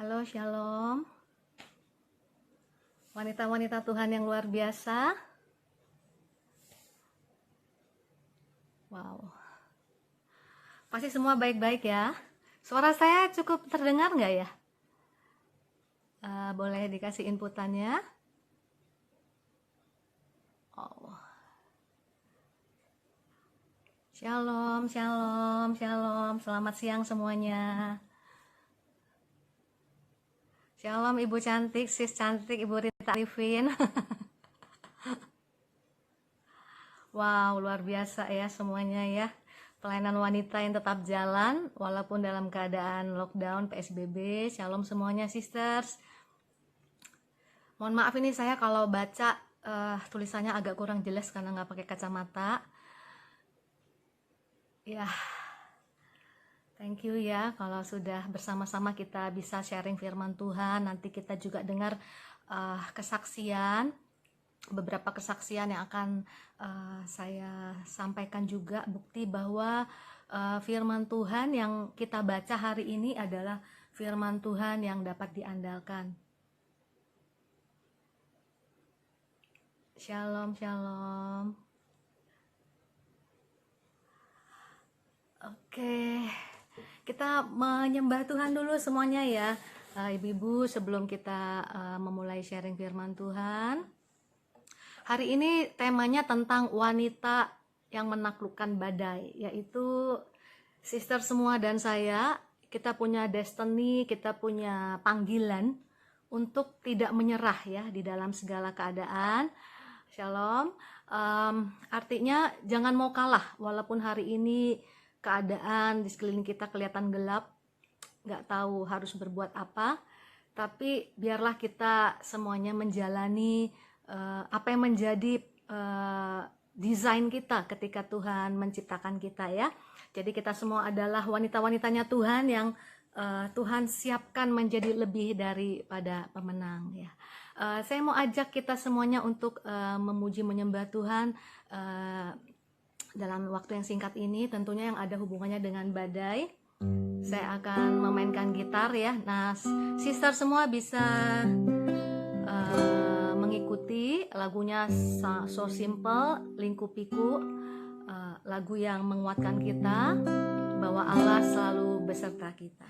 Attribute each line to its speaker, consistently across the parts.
Speaker 1: Halo, Shalom. Wanita-wanita Tuhan yang luar biasa. Wow. Pasti semua baik-baik ya. Suara saya cukup terdengar nggak ya? Boleh dikasih inputannya? Oh. Shalom, shalom, shalom. Selamat siang semuanya. Shalom Ibu cantik, sis cantik, Ibu Rita Arifin. Wow, luar biasa ya semuanya ya. Pelayanan wanita yang tetap jalan walaupun dalam keadaan lockdown PSBB. Shalom semuanya sisters. Mohon maaf ini saya kalau baca tulisannya agak kurang jelas karena nggak pakai kacamata. Ya, thank you ya kalau sudah bersama-sama kita bisa sharing firman Tuhan. Nanti kita juga dengar kesaksian, beberapa kesaksian yang akan saya sampaikan juga, bukti bahwa firman Tuhan yang kita baca hari ini adalah firman Tuhan yang dapat diandalkan. Shalom, shalom. Oke, kita menyembah Tuhan dulu semuanya ya, ibu-ibu, sebelum kita memulai sharing firman Tuhan. Hari ini temanya tentang wanita yang menaklukkan badai, yaitu sister semua dan saya, kita punya destiny, kita punya panggilan untuk tidak menyerah ya di dalam segala keadaan. Shalom. Artinya jangan mau kalah walaupun hari ini keadaan di sekeliling kita kelihatan gelap, nggak tahu harus berbuat apa, tapi biarlah kita semuanya menjalani apa yang menjadi desain kita ketika Tuhan menciptakan kita ya. Jadi kita semua adalah wanita-wanitanya Tuhan yang Tuhan siapkan menjadi lebih daripada pemenang ya. Saya mau ajak kita semuanya untuk memuji menyembah Tuhan dalam waktu yang singkat ini, tentunya yang ada hubungannya dengan badai. Saya akan memainkan gitar ya. Nah, sister semua bisa mengikuti lagunya So Simple, Lingkupiku, lagu yang menguatkan kita bahwa Allah selalu beserta kita.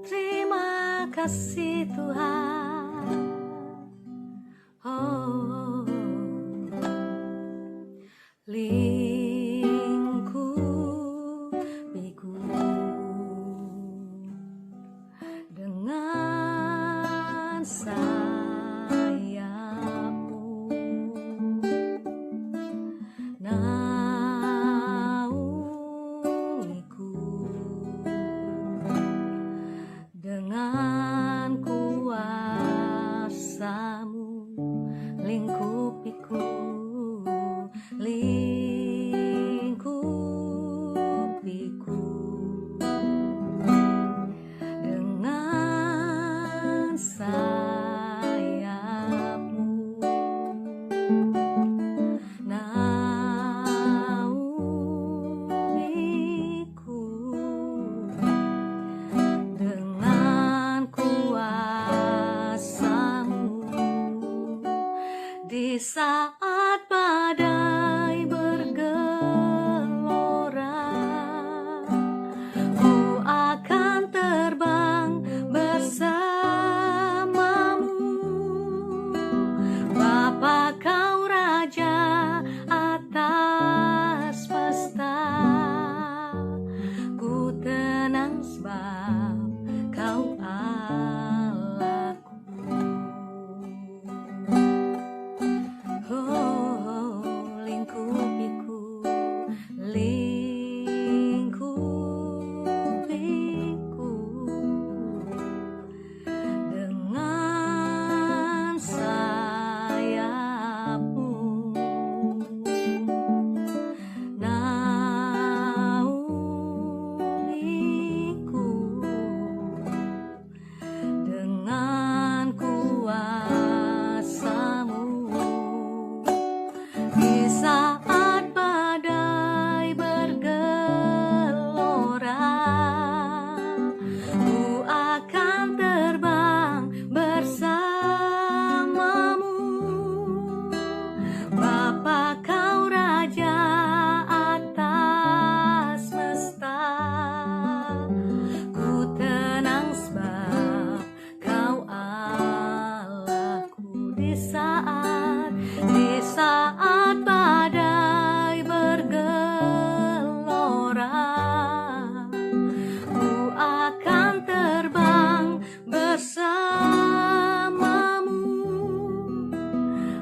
Speaker 1: Terima kasih Tuhan. Lingkupiku dengan sayapmu, naungiku dengan kuasamu, lingkupiku, lingkupiku dengan sayapmu, naungiku dengan kuasamu di saat badai bergelora. Ku akan terbang bersamamu, Bapa kau Raja atas pesta. Ku tenang sebab kau Allahku. Oh, Di saat badai bergelora, ku akan terbang bersamamu.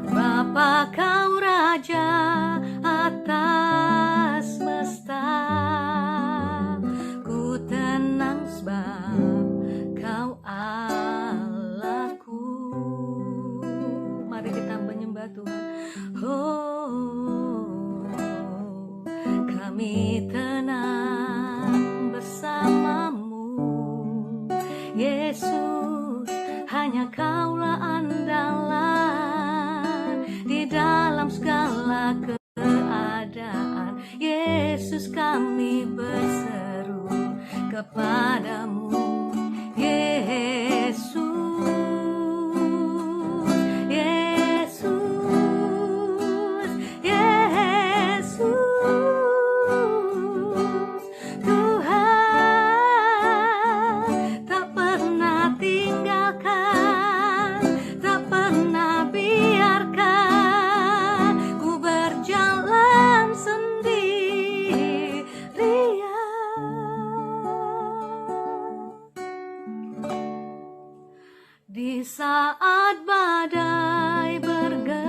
Speaker 1: Bapa, kau Raja atas semesta, ku tenang sebab kau Allahku. Mari kita menyembah Tuhan. Oh, kami tenang bersamamu, Yesus, hanya Kaulah andalan di dalam segala keadaan. Yesus, kami berseru kepadamu, Yesus, Yesus, Yesus. Tuhan tak pernah tinggalkan, tak pernah biarkan ku berjalan sendirian. Di saat badai bergelora,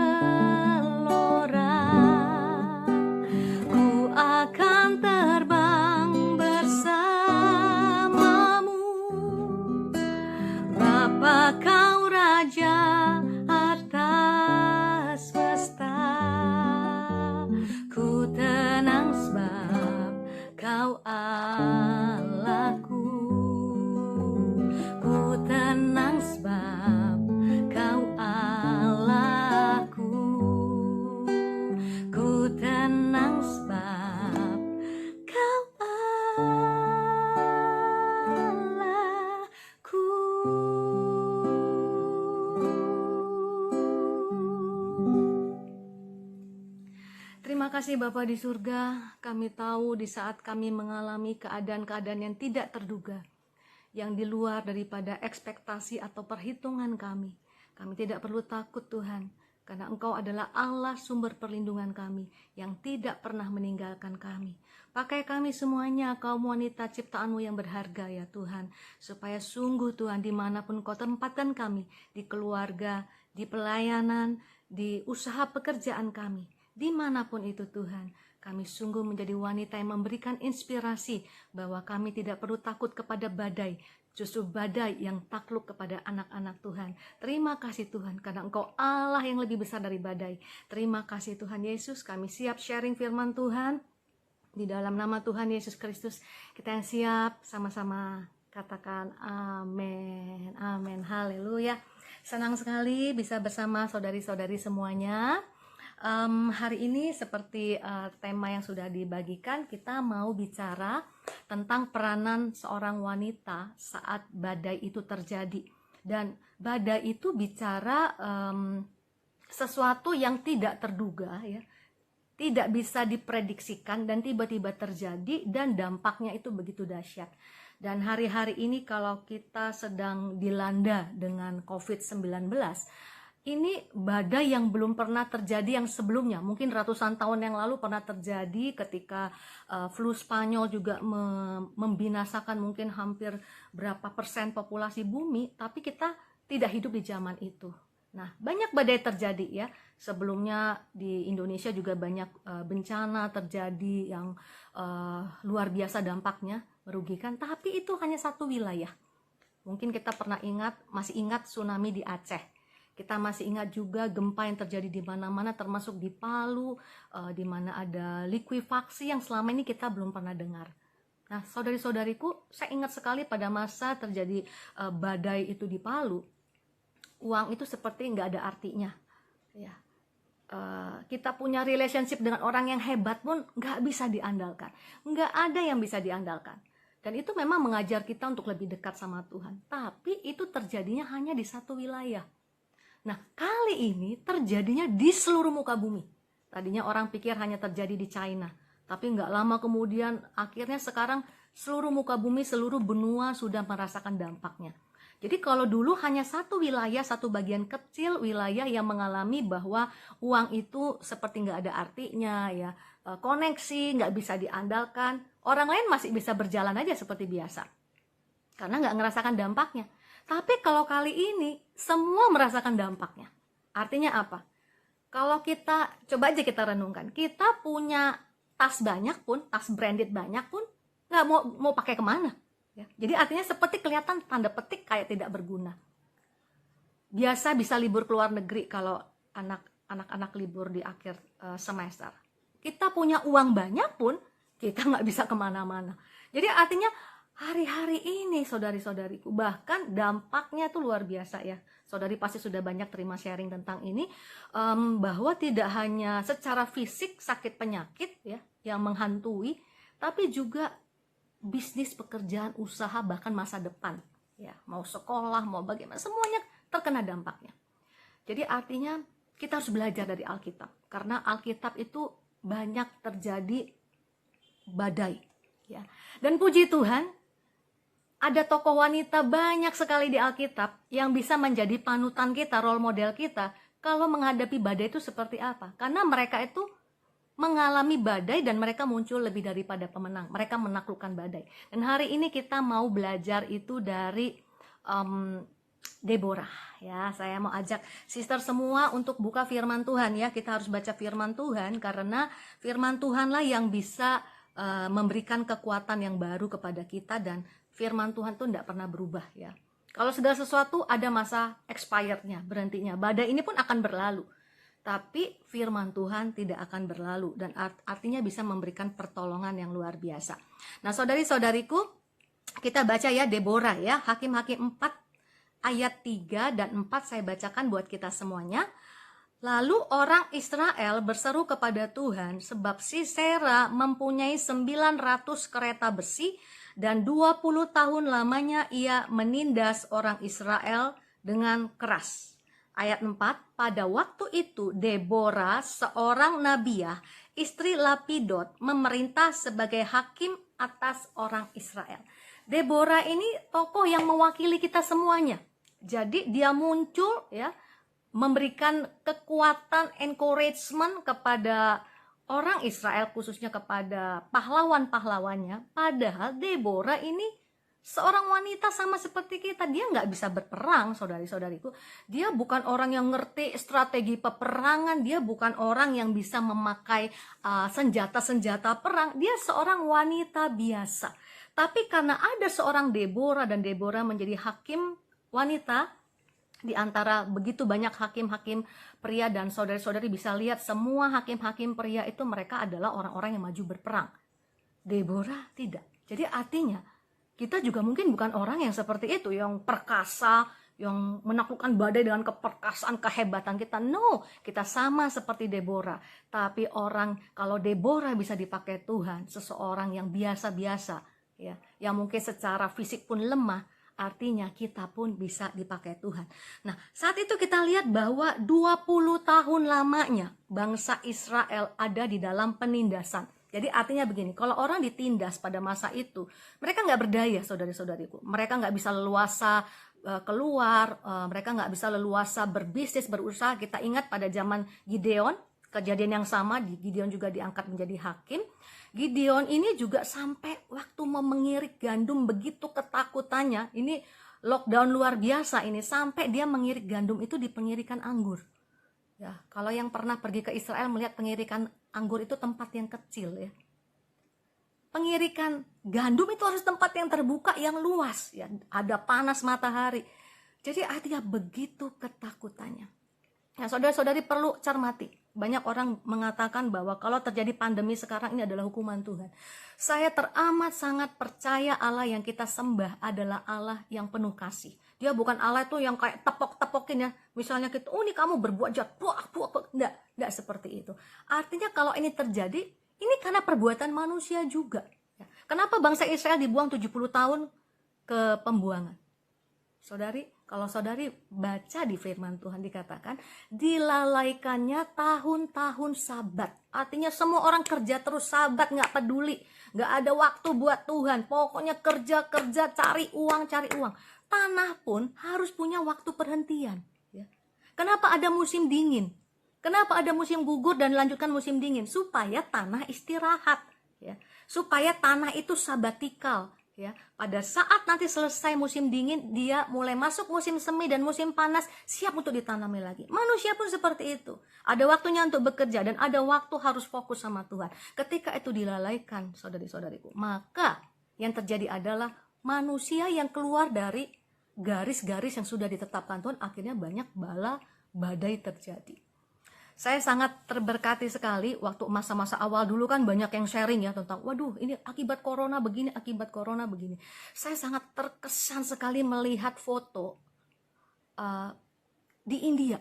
Speaker 1: ku akan terbang bersamamu. Bapa, kau Raja atas semesta, ku tenang sebab kau Allahku. Ku tenang sebab kau Allahku. Ku tenang sebab kau Allahku. Terima kasih Bapa di surga, kami tahu di saat kami mengalami keadaan-keadaan yang tidak terduga, yang di luar daripada ekspektasi atau perhitungan kami tidak perlu takut Tuhan, karena Engkau adalah Allah sumber perlindungan kami yang tidak pernah meninggalkan kami. Pakai kami semuanya, kaum wanita ciptaan-Mu yang berharga ya Tuhan, supaya sungguh Tuhan dimanapun Kau tempatkan kami, di keluarga, di pelayanan, di usaha pekerjaan kami, dimanapun itu Tuhan, kami sungguh menjadi wanita yang memberikan inspirasi bahwa kami tidak perlu takut kepada badai, justru badai yang takluk kepada anak-anak Tuhan. Terima kasih Tuhan, karena Engkau Allah yang lebih besar dari badai. Terima kasih Tuhan Yesus, kami siap sharing firman Tuhan. Di dalam nama Tuhan Yesus Kristus, kita yang siap sama-sama katakan amin, amin, haleluya. Senang sekali bisa bersama saudari-saudari semuanya. Hari ini seperti tema yang sudah dibagikan, kita mau bicara tentang peranan seorang wanita saat badai itu terjadi. Dan badai itu bicara sesuatu yang tidak terduga, ya, tidak bisa diprediksikan dan tiba-tiba terjadi, dan dampaknya itu begitu dahsyat. Dan hari-hari ini kalau kita sedang dilanda dengan COVID-19, ini badai yang belum pernah terjadi yang sebelumnya. Mungkin ratusan tahun yang lalu pernah terjadi ketika flu Spanyol juga membinasakan mungkin hampir berapa persen populasi bumi, tapi kita tidak hidup di zaman itu. Nah, banyak badai terjadi ya. Sebelumnya di Indonesia juga banyak bencana terjadi yang luar biasa dampaknya, merugikan. Tapi itu hanya satu wilayah. Mungkin kita masih ingat tsunami di Aceh. Kita masih ingat juga gempa yang terjadi di mana-mana, termasuk di Palu, di mana ada likuifaksi yang selama ini kita belum pernah dengar. Nah, saudari-saudariku, saya ingat sekali pada masa terjadi badai itu di Palu, uang itu seperti nggak ada artinya. Ya, kita punya relationship dengan orang yang hebat pun nggak bisa diandalkan, nggak ada yang bisa diandalkan. Dan itu memang mengajar kita untuk lebih dekat sama Tuhan. Tapi itu terjadinya hanya di satu wilayah. Nah, kali ini terjadinya di seluruh muka bumi. Tadinya orang pikir hanya terjadi di China, tapi nggak lama kemudian akhirnya sekarang seluruh muka bumi, seluruh benua sudah merasakan dampaknya. Jadi kalau dulu hanya satu wilayah, satu bagian kecil wilayah yang mengalami bahwa uang itu seperti nggak ada artinya ya, koneksi nggak bisa diandalkan, orang lain masih bisa berjalan aja seperti biasa karena nggak ngerasakan dampaknya. Tapi kalau kali ini semua merasakan dampaknya. Artinya apa? Kalau kita coba aja kita renungkan, kita punya tas banyak pun, tas branded banyak pun, nggak mau pakai kemana? Ya. Jadi artinya seperti kelihatan tanda petik kayak tidak berguna. Biasa bisa libur ke luar negeri kalau anak-anak libur di akhir semester. Kita punya uang banyak pun kita nggak bisa kemana-mana. Jadi artinya hari-hari ini saudari-saudariku, bahkan dampaknya itu luar biasa ya. Saudari pasti sudah banyak terima sharing tentang ini, bahwa tidak hanya secara fisik sakit penyakit ya yang menghantui, tapi juga bisnis, pekerjaan, usaha, bahkan masa depan ya, mau sekolah, mau bagaimana, semuanya terkena dampaknya. Jadi artinya kita harus belajar dari Alkitab, karena Alkitab itu banyak terjadi badai ya. Dan puji Tuhan ada tokoh wanita banyak sekali di Alkitab yang bisa menjadi panutan kita, role model kita kalau menghadapi badai itu seperti apa. Karena mereka itu mengalami badai dan mereka muncul lebih daripada pemenang. Mereka menaklukkan badai. Dan hari ini kita mau belajar itu dari Deborah ya. Saya mau ajak sister semua untuk buka firman Tuhan ya. Kita harus baca firman Tuhan karena firman Tuhanlah yang bisa memberikan kekuatan yang baru kepada kita, dan firman Tuhan tuh tidak pernah berubah ya. Kalau segala sesuatu ada masa expirednya, berhentinya. Badai ini pun akan berlalu. Tapi firman Tuhan tidak akan berlalu dan artinya bisa memberikan pertolongan yang luar biasa. Nah, saudari-saudariku, kita baca ya Deborah ya, Hakim-Hakim 4 ayat 3 dan 4 saya bacakan buat kita semuanya. Lalu orang Israel berseru kepada Tuhan sebab Sisera mempunyai 900 kereta besi dan 20 tahun lamanya ia menindas orang Israel dengan keras. Ayat 4, pada waktu itu Deborah, seorang nabiah, istri Lapidot, memerintah sebagai hakim atas orang Israel. Deborah ini tokoh yang mewakili kita semuanya. Jadi dia muncul ya, memberikan kekuatan, encouragement kepada orang Israel, khususnya kepada pahlawan-pahlawannya. Padahal Deborah ini seorang wanita sama seperti kita. Dia nggak bisa berperang, saudari-saudariku. Dia bukan orang yang ngerti strategi peperangan. Dia bukan orang yang bisa memakai senjata-senjata perang. Dia seorang wanita biasa. Tapi karena ada seorang Deborah, dan Deborah menjadi hakim wanita di antara begitu banyak hakim-hakim pria, dan saudari-saudari bisa lihat semua hakim-hakim pria itu mereka adalah orang-orang yang maju berperang. Deborah tidak. Jadi artinya kita juga mungkin bukan orang yang seperti itu, yang perkasa, yang menaklukkan badai dengan keperkasaan, kehebatan kita. No, kita sama seperti Deborah. Tapi kalau Deborah bisa dipakai Tuhan, seseorang yang biasa-biasa, ya, yang mungkin secara fisik pun lemah, artinya kita pun bisa dipakai Tuhan. Nah, saat itu kita lihat bahwa 20 tahun lamanya bangsa Israel ada di dalam penindasan. Jadi artinya begini, kalau orang ditindas pada masa itu, mereka nggak berdaya, saudari-saudariku. Mereka nggak bisa leluasa keluar, mereka nggak bisa leluasa berbisnis, berusaha. Kita ingat pada zaman Gideon, kejadian yang sama, Gideon juga diangkat menjadi hakim. Gideon ini juga sampai waktu mau mengirik gandum, begitu ketakutannya, ini lockdown luar biasa ini, sampai dia mengirik gandum itu di pengirikan anggur. Ya, kalau yang pernah pergi ke Israel melihat pengirikan anggur itu tempat yang kecil ya. Pengirikan gandum itu harus tempat yang terbuka, yang luas ya, ada panas matahari. Jadi artinya begitu ketakutannya. Nah, saudara-saudari perlu cermati. Banyak orang mengatakan bahwa kalau terjadi pandemi sekarang ini adalah hukuman Tuhan. Saya teramat sangat percaya Allah yang kita sembah adalah Allah yang penuh kasih. Dia bukan Allah itu yang kayak tepok-tepokin ya. Misalnya kita, oh ini kamu berbuat jahat, enggak seperti itu. Artinya kalau ini terjadi, ini karena perbuatan manusia juga. Kenapa bangsa Israel dibuang 70 tahun ke pembuangan? Saudari, kalau saudari baca di firman Tuhan dikatakan, dilalaikannya tahun-tahun sabat. Artinya semua orang kerja terus, sabat nggak peduli. Nggak ada waktu buat Tuhan. Pokoknya kerja, cari uang. tanah pun harus punya waktu perhentian. Ya. Kenapa ada musim dingin? Kenapa ada musim gugur dan lanjutkan musim dingin? Supaya tanah istirahat. Ya. Supaya tanah itu sabatikal. Ya. Pada saat nanti selesai musim dingin, dia mulai masuk musim semi dan musim panas, siap untuk ditanami lagi. Manusia pun seperti itu. Ada waktunya untuk bekerja dan ada waktu harus fokus sama Tuhan. Ketika itu dilalaikan, saudari-saudariku, maka yang terjadi adalah manusia yang keluar dari garis-garis yang sudah ditetapkan Tuhan, akhirnya banyak bala badai terjadi. Saya sangat terberkati sekali waktu masa-masa awal dulu kan banyak yang sharing ya tentang waduh ini akibat corona begini, akibat corona begini. Saya sangat terkesan sekali melihat foto di India.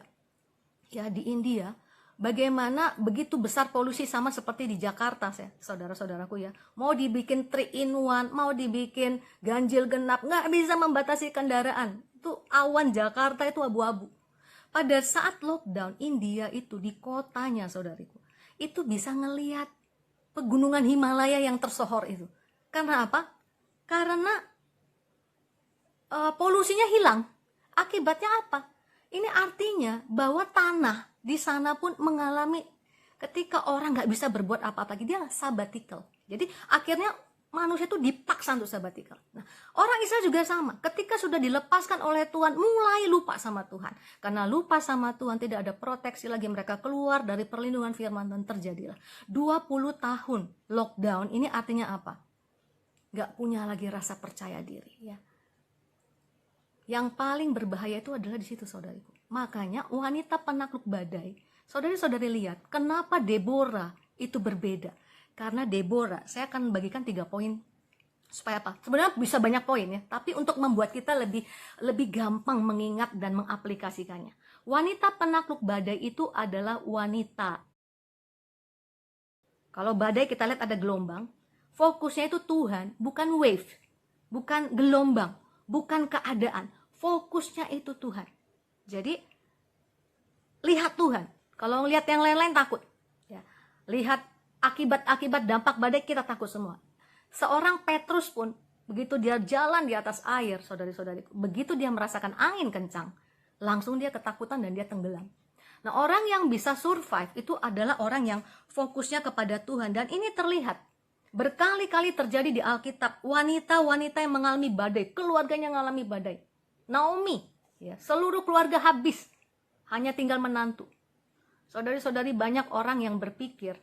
Speaker 1: Ya, di India bagaimana begitu besar polusi sama seperti di Jakarta, saudara-saudaraku ya. Mau dibikin 3-in-1, mau dibikin ganjil genap, nggak bisa membatasi kendaraan. Itu awan Jakarta itu abu-abu. Pada saat lockdown, India itu di kotanya, saudariku, itu bisa ngelihat pegunungan Himalaya yang tersohor itu. Karena apa? Karena polusinya hilang. Akibatnya apa? Ini artinya bahwa tanah di sana pun mengalami, ketika orang nggak bisa berbuat apa-apa, dia sabbatical. Jadi akhirnya manusia itu dipaksa untuk sabbatical. Nah, orang Israel juga sama. Ketika sudah dilepaskan oleh Tuhan, mulai lupa sama Tuhan. Karena lupa sama Tuhan, tidak ada proteksi lagi. Mereka keluar dari perlindungan firman Tuhan, terjadilah 20 tahun lockdown. Ini artinya apa? Nggak punya lagi rasa percaya diri. Ya. Yang paling berbahaya itu adalah di situ, saudariku. Makanya wanita penakluk badai, saudari-saudari lihat, kenapa Deborah itu berbeda? Karena Deborah, saya akan bagikan 3 poin. Supaya apa? Sebenarnya bisa banyak poin ya, tapi untuk membuat kita lebih gampang mengingat dan mengaplikasikannya. Wanita penakluk badai itu adalah wanita. Kalau badai kita lihat ada gelombang, fokusnya itu Tuhan, bukan wave, bukan gelombang, bukan keadaan. Fokusnya itu Tuhan. Jadi lihat Tuhan. Kalau lihat yang lain-lain takut. Ya. Lihat akibat-akibat dampak badai, kita takut semua. Seorang Petrus pun begitu dia jalan di atas air, saudari-saudari, begitu dia merasakan angin kencang, langsung dia ketakutan dan dia tenggelam. Nah, orang yang bisa survive itu adalah orang yang fokusnya kepada Tuhan, dan ini terlihat berkali-kali terjadi di Alkitab. Wanita-wanita yang mengalami badai, keluarganya mengalami badai. Naomi, ya, seluruh keluarga habis, hanya tinggal menantu. Saudari-saudari, banyak orang yang berpikir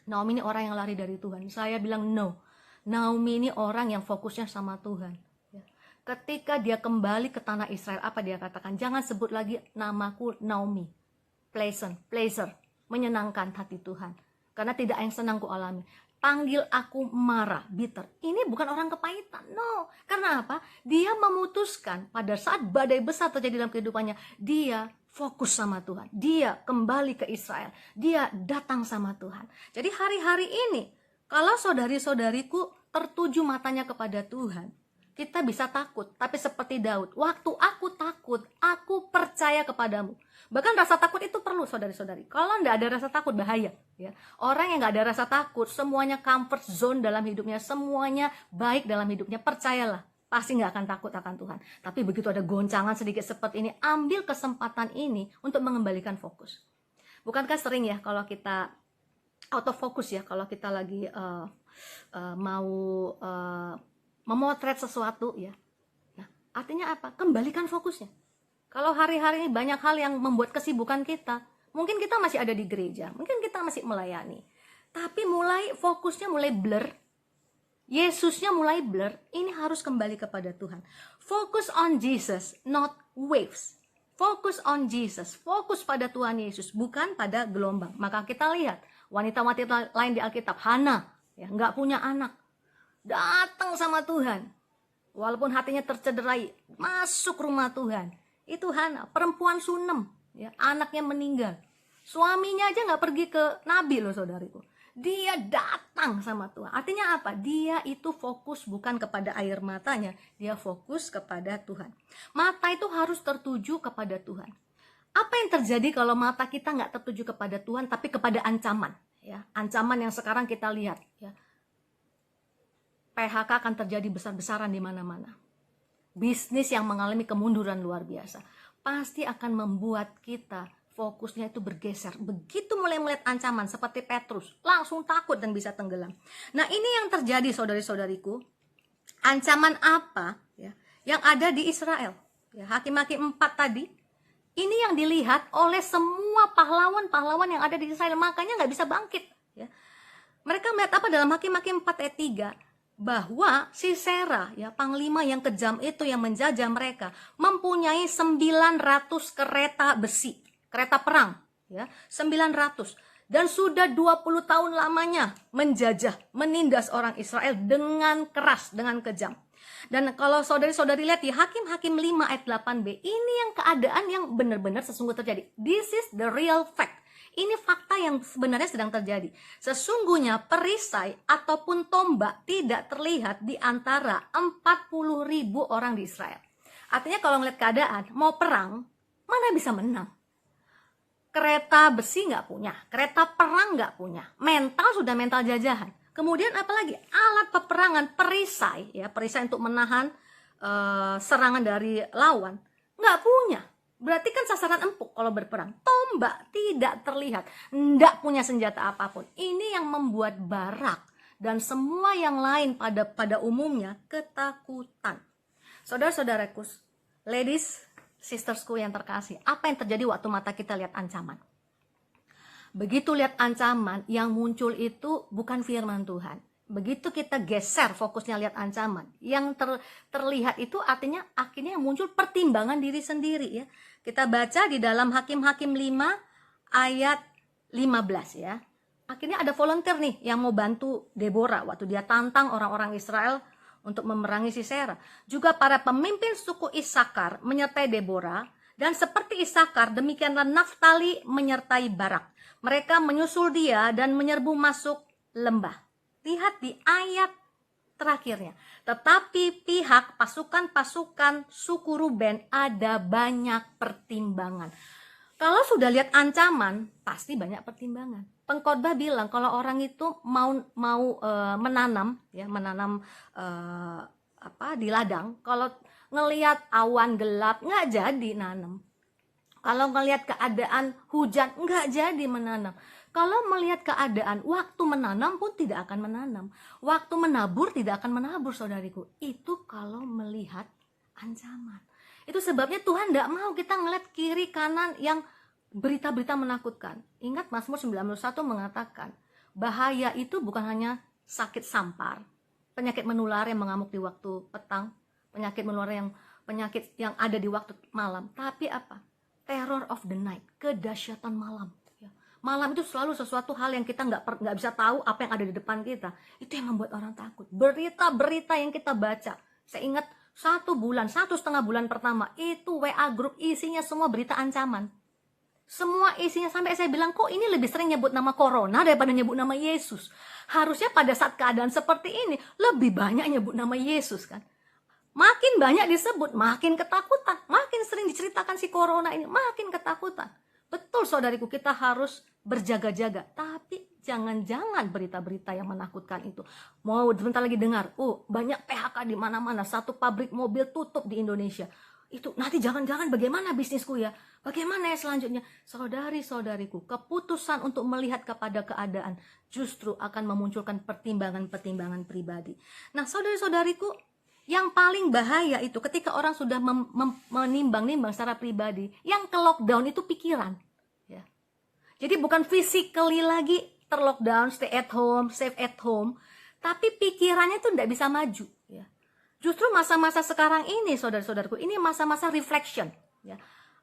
Speaker 1: Naomi ini orang yang lari dari Tuhan. Saya bilang no. Naomi ini orang yang fokusnya sama Tuhan. Ketika dia kembali ke tanah Israel, apa dia katakan? Jangan sebut lagi namaku Naomi. Pleasure, menyenangkan hati Tuhan. Karena tidak yang senang ku alami. Panggil aku Mara, bitter. Ini bukan orang kepahitan, no. Karena apa? Dia memutuskan pada saat badai besar terjadi dalam kehidupannya, dia fokus sama Tuhan. Dia kembali ke Israel. Dia datang sama Tuhan. Jadi hari-hari ini, kalau saudari-saudariku tertuju matanya kepada Tuhan, kita bisa takut. Tapi seperti Daud, waktu aku takut, aku percaya kepadamu. Bahkan rasa takut itu perlu, saudari-saudari. Kalau nggak ada rasa takut, bahaya. Ya. Orang yang nggak ada rasa takut, semuanya comfort zone dalam hidupnya, semuanya baik dalam hidupnya, percayalah. Pasti nggak akan takut akan Tuhan. Tapi begitu ada goncangan sedikit seperti ini, ambil kesempatan ini untuk mengembalikan fokus. Bukankah sering ya kalau kita out of focus ya, kalau kita lagi mau memotret sesuatu ya. Nah, artinya apa? Kembalikan fokusnya. Kalau hari-hari ini banyak hal yang membuat kesibukan kita, mungkin kita masih ada di gereja, mungkin kita masih melayani, tapi fokusnya mulai blur. Yesusnya mulai blur, ini harus kembali kepada Tuhan. Focus on Jesus, not waves. Focus on Jesus, fokus pada Tuhan Yesus, bukan pada gelombang. Maka kita lihat, wanita-wanita lain di Alkitab, Hana, ya, nggak punya anak, datang sama Tuhan. Walaupun hatinya tercederai, masuk rumah Tuhan. Itu Hana, perempuan sunem, ya, anaknya meninggal. Suaminya aja nggak pergi ke Nabi loh, saudariku. Dia datang sama Tuhan. Artinya apa? Dia itu fokus bukan kepada air matanya. Dia fokus kepada Tuhan. Mata itu harus tertuju kepada Tuhan. Apa yang terjadi kalau mata kita nggak tertuju kepada Tuhan, tapi kepada ancaman? Ya, ancaman yang sekarang kita lihat. Ya. PHK akan terjadi besar-besaran di mana-mana. bisnis yang mengalami kemunduran luar biasa, pasti akan membuat kita fokusnya itu bergeser. Begitu mulai melihat ancaman seperti Petrus, langsung takut dan bisa tenggelam. Nah, ini yang terjadi saudari-saudariku. Ancaman apa ya yang ada di Israel? Ya, Hakim-Hakim 4 tadi, ini yang dilihat oleh semua pahlawan-pahlawan yang ada di Israel, makanya nggak bisa bangkit. Ya. Mereka melihat apa dalam Hakim-Hakim 4 ayat 3? Bahwa Sisera, ya, panglima yang kejam itu yang menjajah mereka, mempunyai 900 kereta besi, kereta perang, ya, 900. Dan sudah 20 tahun lamanya menjajah, menindas orang Israel dengan keras, dengan kejam. Dan kalau saudari-saudari lihat di Hakim-Hakim 5 ayat 8b, ini yang keadaan yang benar-benar sesungguhnya terjadi. This is the real fact. Ini fakta yang sebenarnya sedang terjadi. Sesungguhnya perisai ataupun tombak tidak terlihat di antara 40.000 orang di Israel. Artinya kalau melihat keadaan, mau perang, mana bisa menang? Kereta besi nggak punya, kereta perang nggak punya, mental sudah mental jajahan. Kemudian apalagi alat peperangan, perisai, ya, perisai untuk menahan serangan dari lawan, nggak punya. Berarti kan sasaran empuk kalau berperang. Tombak tidak terlihat, nggak punya senjata apapun. Ini yang membuat Barak dan semua yang lain pada umumnya ketakutan. Saudara-saudaraku, ladies, sistersku yang terkasih, apa yang terjadi waktu mata kita lihat ancaman? Begitu lihat ancaman, yang muncul itu bukan firman Tuhan. Begitu kita geser fokusnya lihat ancaman, yang terlihat itu artinya akhirnya yang muncul pertimbangan diri sendiri, ya. Kita baca di dalam Hakim-Hakim 5 ayat 15, ya. Akhirnya ada volunteer nih yang mau bantu Deborah waktu dia tantang orang-orang Israel untuk memerangi Sisera. Juga para pemimpin suku Isakar menyertai Deborah, dan seperti Isakar demikianlah Naftali menyertai Barak. Mereka menyusul dia dan menyerbu masuk lembah. Lihat di ayat terakhirnya. Tetapi pihak pasukan-pasukan suku Ruben ada banyak pertimbangan. Kalau sudah lihat ancaman, pasti banyak pertimbangan. Pengkhotbah bilang kalau orang itu mau menanam, ya, menanam di ladang, kalau ngelihat awan gelap nggak jadi nanam. Kalau ngelihat keadaan hujan nggak jadi menanam. Kalau melihat keadaan waktu menanam pun tidak akan menanam. Waktu menabur tidak akan menabur, saudariku. Itu kalau melihat ancaman. Itu sebabnya Tuhan tidak mau kita ngeliat kiri kanan yang berita-berita menakutkan. Ingat Mazmur 91 mengatakan, bahaya itu bukan hanya sakit sampar, penyakit menular yang mengamuk di waktu petang, penyakit menular penyakit yang ada di waktu malam, tapi apa? Terror of the night, kedahsyatan malam. Malam itu selalu sesuatu hal yang kita nggak bisa tahu apa yang ada di depan kita. Itu yang membuat orang takut. Berita-berita yang kita baca. Saya ingat 1 bulan, 1,5 bulan pertama, itu WA grup isinya semua berita ancaman. Semua isinya, sampai saya bilang, kok ini lebih sering nyebut nama corona daripada nyebut nama Yesus. Harusnya pada saat keadaan seperti ini, lebih banyak nyebut nama Yesus, kan. Makin banyak disebut, makin ketakutan. Makin sering diceritakan si corona ini, makin ketakutan. Betul, saudariku, kita harus berjaga-jaga. Tapi jangan-jangan berita-berita yang menakutkan itu. Mau sebentar lagi dengar, banyak PHK di mana-mana. 1 pabrik mobil tutup di Indonesia. Itu nanti jangan-jangan bagaimana bisnisku ya? Bagaimana ya selanjutnya? Saudari-saudariku, keputusan untuk melihat kepada keadaan justru akan memunculkan pertimbangan-pertimbangan pribadi. Nah, saudari-saudariku, yang paling bahaya itu ketika orang sudah menimbang-nimbang secara pribadi, yang ke lockdown itu pikiran, ya. Jadi bukan physically lagi terlockdown, stay at home, safe at home, tapi pikirannya itu tidak bisa maju, ya. Justru masa-masa sekarang ini, saudara-saudaraku, ini masa-masa reflection, ya.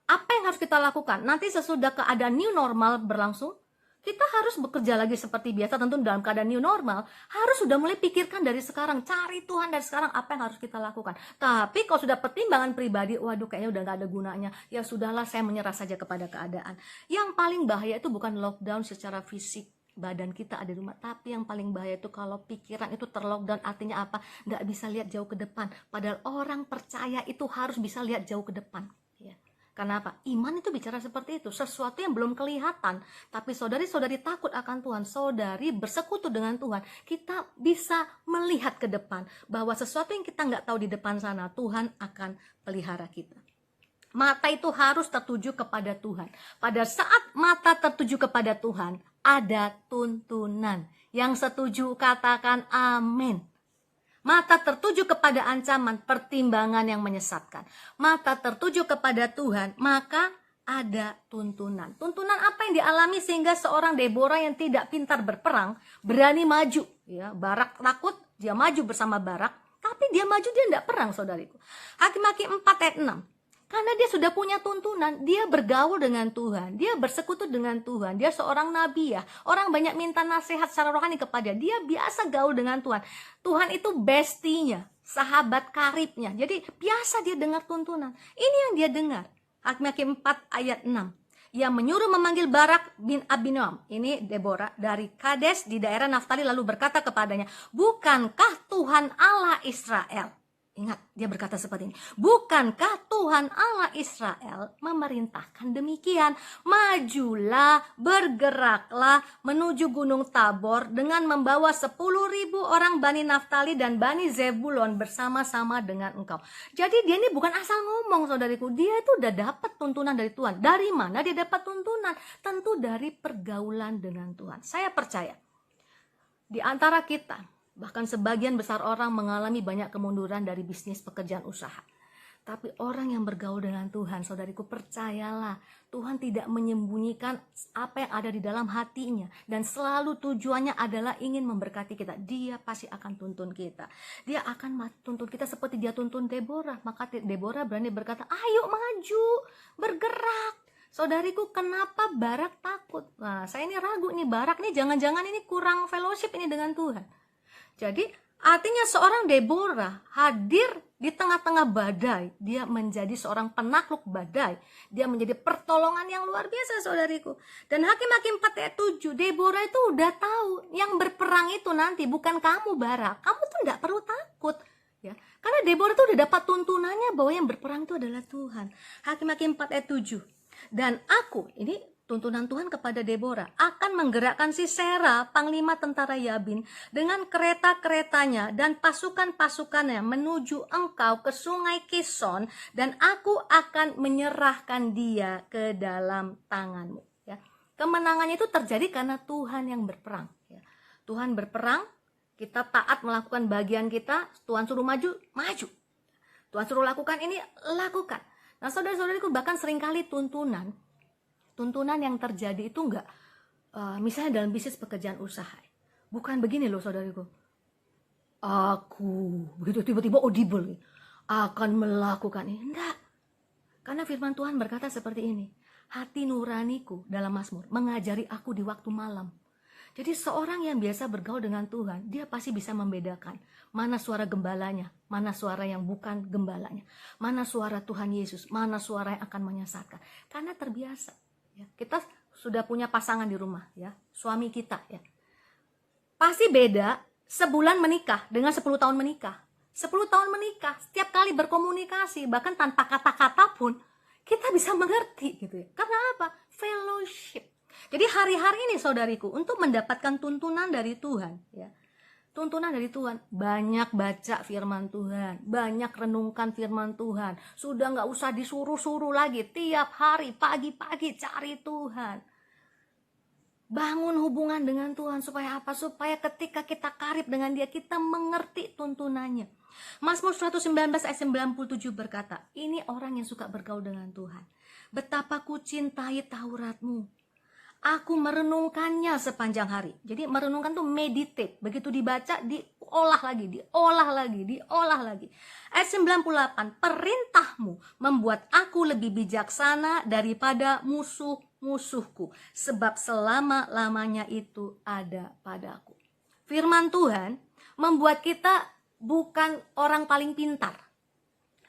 Speaker 1: Apa yang harus kita lakukan? Nanti sesudah keadaan new normal berlangsung, kita harus bekerja lagi seperti biasa, tentu dalam keadaan new normal, harus sudah mulai pikirkan dari sekarang, cari Tuhan dari sekarang apa yang harus kita lakukan. Tapi kalau sudah pertimbangan pribadi, waduh kayaknya udah gak ada gunanya, ya sudahlah saya menyerah saja kepada keadaan. Yang paling bahaya itu bukan lockdown secara fisik, badan kita ada di rumah, tapi yang paling bahaya itu kalau pikiran itu terlockdown. Artinya apa? Gak bisa lihat jauh ke depan, padahal orang percaya itu harus bisa lihat jauh ke depan, ya. Kenapa? Iman itu bicara seperti itu, sesuatu yang belum kelihatan. Tapi saudari-saudari takut akan Tuhan, saudari bersekutu dengan Tuhan, kita bisa melihat ke depan bahwa sesuatu yang kita nggak tahu di depan sana, Tuhan akan pelihara kita. Mata itu harus tertuju kepada Tuhan. Pada saat mata tertuju kepada Tuhan, ada tuntunan. Yang setuju katakan amin. Mata tertuju kepada ancaman, pertimbangan yang menyesatkan. Mata tertuju kepada Tuhan, maka ada tuntunan. Tuntunan apa yang dialami sehingga seorang Deborah yang tidak pintar berperang berani maju? Ya, Barak takut, dia maju bersama Barak, tapi dia maju, dia tidak perang, saudariku. Hakim-Hakim 4 ayat 6. Karena dia sudah punya tuntunan, dia bergaul dengan Tuhan, dia bersekutu dengan Tuhan, dia seorang nabi ya. Orang banyak minta nasihat secara rohani kepada dia, biasa gaul dengan Tuhan. Tuhan itu bestinya, sahabat karibnya. Jadi biasa dia dengar tuntunan. Ini yang dia dengar. Hakim-Hakim 4 ayat 6. Ia menyuruh memanggil Barak bin Abinoam. Ini Deborah dari Kades di daerah Naftali, lalu berkata kepadanya, bukankah Tuhan Allah Israel? Ingat, dia berkata seperti ini. Bukankah Tuhan Allah Israel memerintahkan demikian? Majulah, bergeraklah menuju Gunung Tabor dengan membawa 10.000 orang Bani Naftali dan Bani Zebulon bersama-sama dengan engkau. Jadi dia ini bukan asal ngomong, saudariku. Dia itu udah dapat tuntunan dari Tuhan. Dari mana dia dapat tuntunan? Tentu dari pergaulan dengan Tuhan. Saya percaya di antara kita, bahkan sebagian besar orang mengalami banyak kemunduran dari bisnis pekerjaan usaha. Tapi orang yang bergaul dengan Tuhan, saudariku, percayalah, Tuhan tidak menyembunyikan apa yang ada di dalam hatinya. Dan selalu tujuannya adalah ingin memberkati kita. Dia pasti akan tuntun kita. Dia akan tuntun kita seperti dia tuntun Deborah. Maka Deborah berani berkata, ayo maju, bergerak. Saudariku, kenapa Barak takut? Nah, saya ini ragu nih, Barak nih jangan-jangan ini kurang fellowship ini dengan Tuhan. Jadi artinya seorang Deborah hadir di tengah-tengah badai. Dia menjadi seorang penakluk badai. Dia menjadi pertolongan yang luar biasa, saudariku. Dan Hakim-Hakim 4 ayat 7, Deborah itu udah tahu yang berperang itu nanti bukan kamu, Barak. Kamu tuh tidak perlu takut. Ya, karena Deborah itu udah dapat tuntunannya bahwa yang berperang itu adalah Tuhan. Hakim-Hakim 4 ayat 7. Dan aku, ini tuntunan Tuhan kepada Deborah, akan menggerakkan Sisera, panglima tentara Yabin, dengan kereta-keretanya dan pasukan-pasukannya menuju engkau ke sungai Kison, dan aku akan menyerahkan dia ke dalam tanganmu. Ya. Kemenangannya itu terjadi karena Tuhan yang berperang. Ya. Tuhan berperang, kita taat melakukan bagian kita, Tuhan suruh maju, maju. Tuhan suruh lakukan ini, lakukan. Nah, saudara-saudariku, bahkan seringkali tuntunan yang terjadi itu enggak, misalnya dalam bisnis pekerjaan usaha, bukan begini loh, saudariku. Aku begitu tiba-tiba audible akan melakukan ini, enggak. Karena firman Tuhan berkata seperti ini, hati nuraniku dalam Mazmur mengajari aku di waktu malam. Jadi seorang yang biasa bergaul dengan Tuhan, dia pasti bisa membedakan mana suara gembalanya, mana suara yang bukan gembalanya, mana suara Tuhan Yesus, mana suara yang akan menyesatkan. Karena terbiasa. Ya, kita sudah punya pasangan di rumah, ya, suami kita, ya. Pasti beda sebulan menikah dengan 10 tahun menikah. 10 tahun menikah, setiap kali berkomunikasi, bahkan tanpa kata-kata pun, kita bisa mengerti gitu ya. Karena apa? Fellowship. Jadi hari-hari ini, saudariku, untuk mendapatkan tuntunan dari Tuhan, ya. Tuntunan dari Tuhan, banyak baca firman Tuhan, banyak renungkan firman Tuhan. Sudah nggak usah disuruh-suruh lagi, tiap hari pagi-pagi cari Tuhan. Bangun hubungan dengan Tuhan, supaya apa? Supaya ketika kita karib dengan Dia, kita mengerti tuntunannya. Mazmur 119 ayat 97 berkata, ini orang yang suka bergaul dengan Tuhan. Betapa ku cintai Tauratmu. Aku merenungkannya sepanjang hari. Jadi merenungkan tuh meditate. Begitu dibaca, diolah lagi, diolah lagi, diolah lagi. Ayat 98, perintahmu membuat aku lebih bijaksana daripada musuh-musuhku. Sebab selama-lamanya itu ada padaku. Firman Tuhan membuat kita bukan orang paling pintar.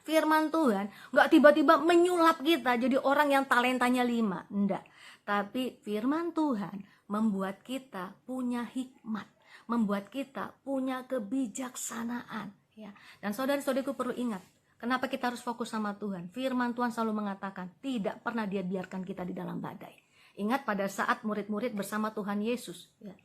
Speaker 1: Firman Tuhan gak tiba-tiba menyulap kita jadi orang yang talentanya 5. Enggak. Tapi firman Tuhan membuat kita punya hikmat, membuat kita punya kebijaksanaan. Ya. Dan saudara-saudariku perlu ingat, Kenapa kita harus fokus sama Tuhan? Firman Tuhan selalu mengatakan, tidak pernah Dia biarkan kita di dalam badai. Ingat pada saat murid-murid bersama Tuhan Yesus, ya,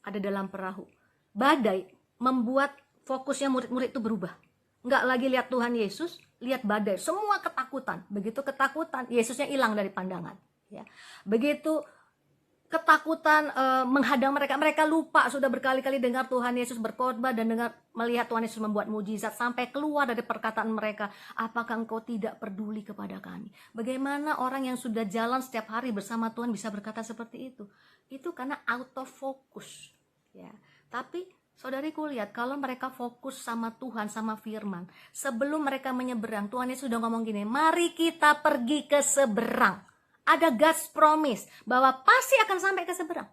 Speaker 1: ada dalam perahu. Badai membuat fokusnya murid-murid itu berubah. Nggak lagi lihat Tuhan Yesus, lihat badai. Semua ketakutan. Begitu ketakutan, Yesusnya hilang dari pandangan. Ya. Begitu ketakutan menghadang mereka, mereka lupa sudah berkali-kali dengar Tuhan Yesus berkhotbah dan melihat Tuhan Yesus membuat mujizat, sampai keluar dari perkataan mereka, apakah engkau tidak peduli kepada kami? Bagaimana orang yang sudah jalan setiap hari bersama Tuhan bisa berkata seperti itu? Itu karena out of focus, ya. Tapi saudariku lihat, kalau mereka fokus sama Tuhan, sama firman, sebelum mereka menyeberang, Tuhan Yesus sudah ngomong gini, mari kita pergi ke seberang. Ada God's promise bahwa pasti akan sampai ke seberang.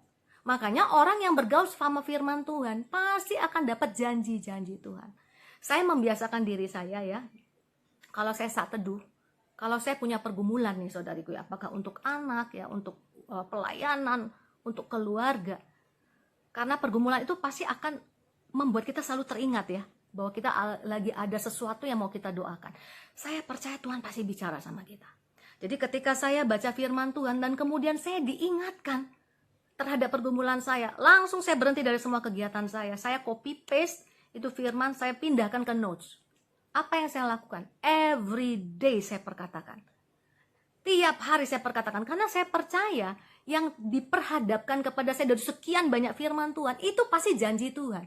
Speaker 1: Makanya orang yang bergaul sama firman Tuhan pasti akan dapat janji-janji Tuhan. Saya membiasakan diri saya, ya, kalau saya saat teduh, kalau saya punya pergumulan nih saudariku, ya, apakah untuk anak, ya, untuk pelayanan, untuk keluarga, karena pergumulan itu pasti akan membuat kita selalu teringat, ya, bahwa kita lagi ada sesuatu yang mau kita doakan. Saya percaya Tuhan pasti bicara sama kita. Jadi ketika saya baca firman Tuhan dan kemudian saya diingatkan terhadap pergumulan saya, langsung saya berhenti dari semua kegiatan saya. Saya copy paste itu firman, saya pindahkan ke notes. Apa yang saya lakukan? Every day saya perkatakan. Tiap hari saya perkatakan, karena saya percaya yang diperhadapkan kepada saya dari sekian banyak firman Tuhan, itu pasti janji Tuhan.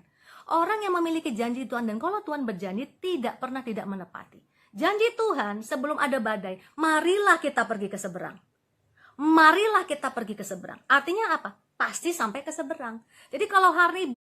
Speaker 1: Orang yang memiliki janji Tuhan, dan kalau Tuhan berjanji tidak pernah tidak menepati. Janji Tuhan sebelum ada badai, marilah kita pergi ke seberang. Marilah kita pergi ke seberang. Artinya apa? Pasti sampai ke seberang. Jadi kalau hari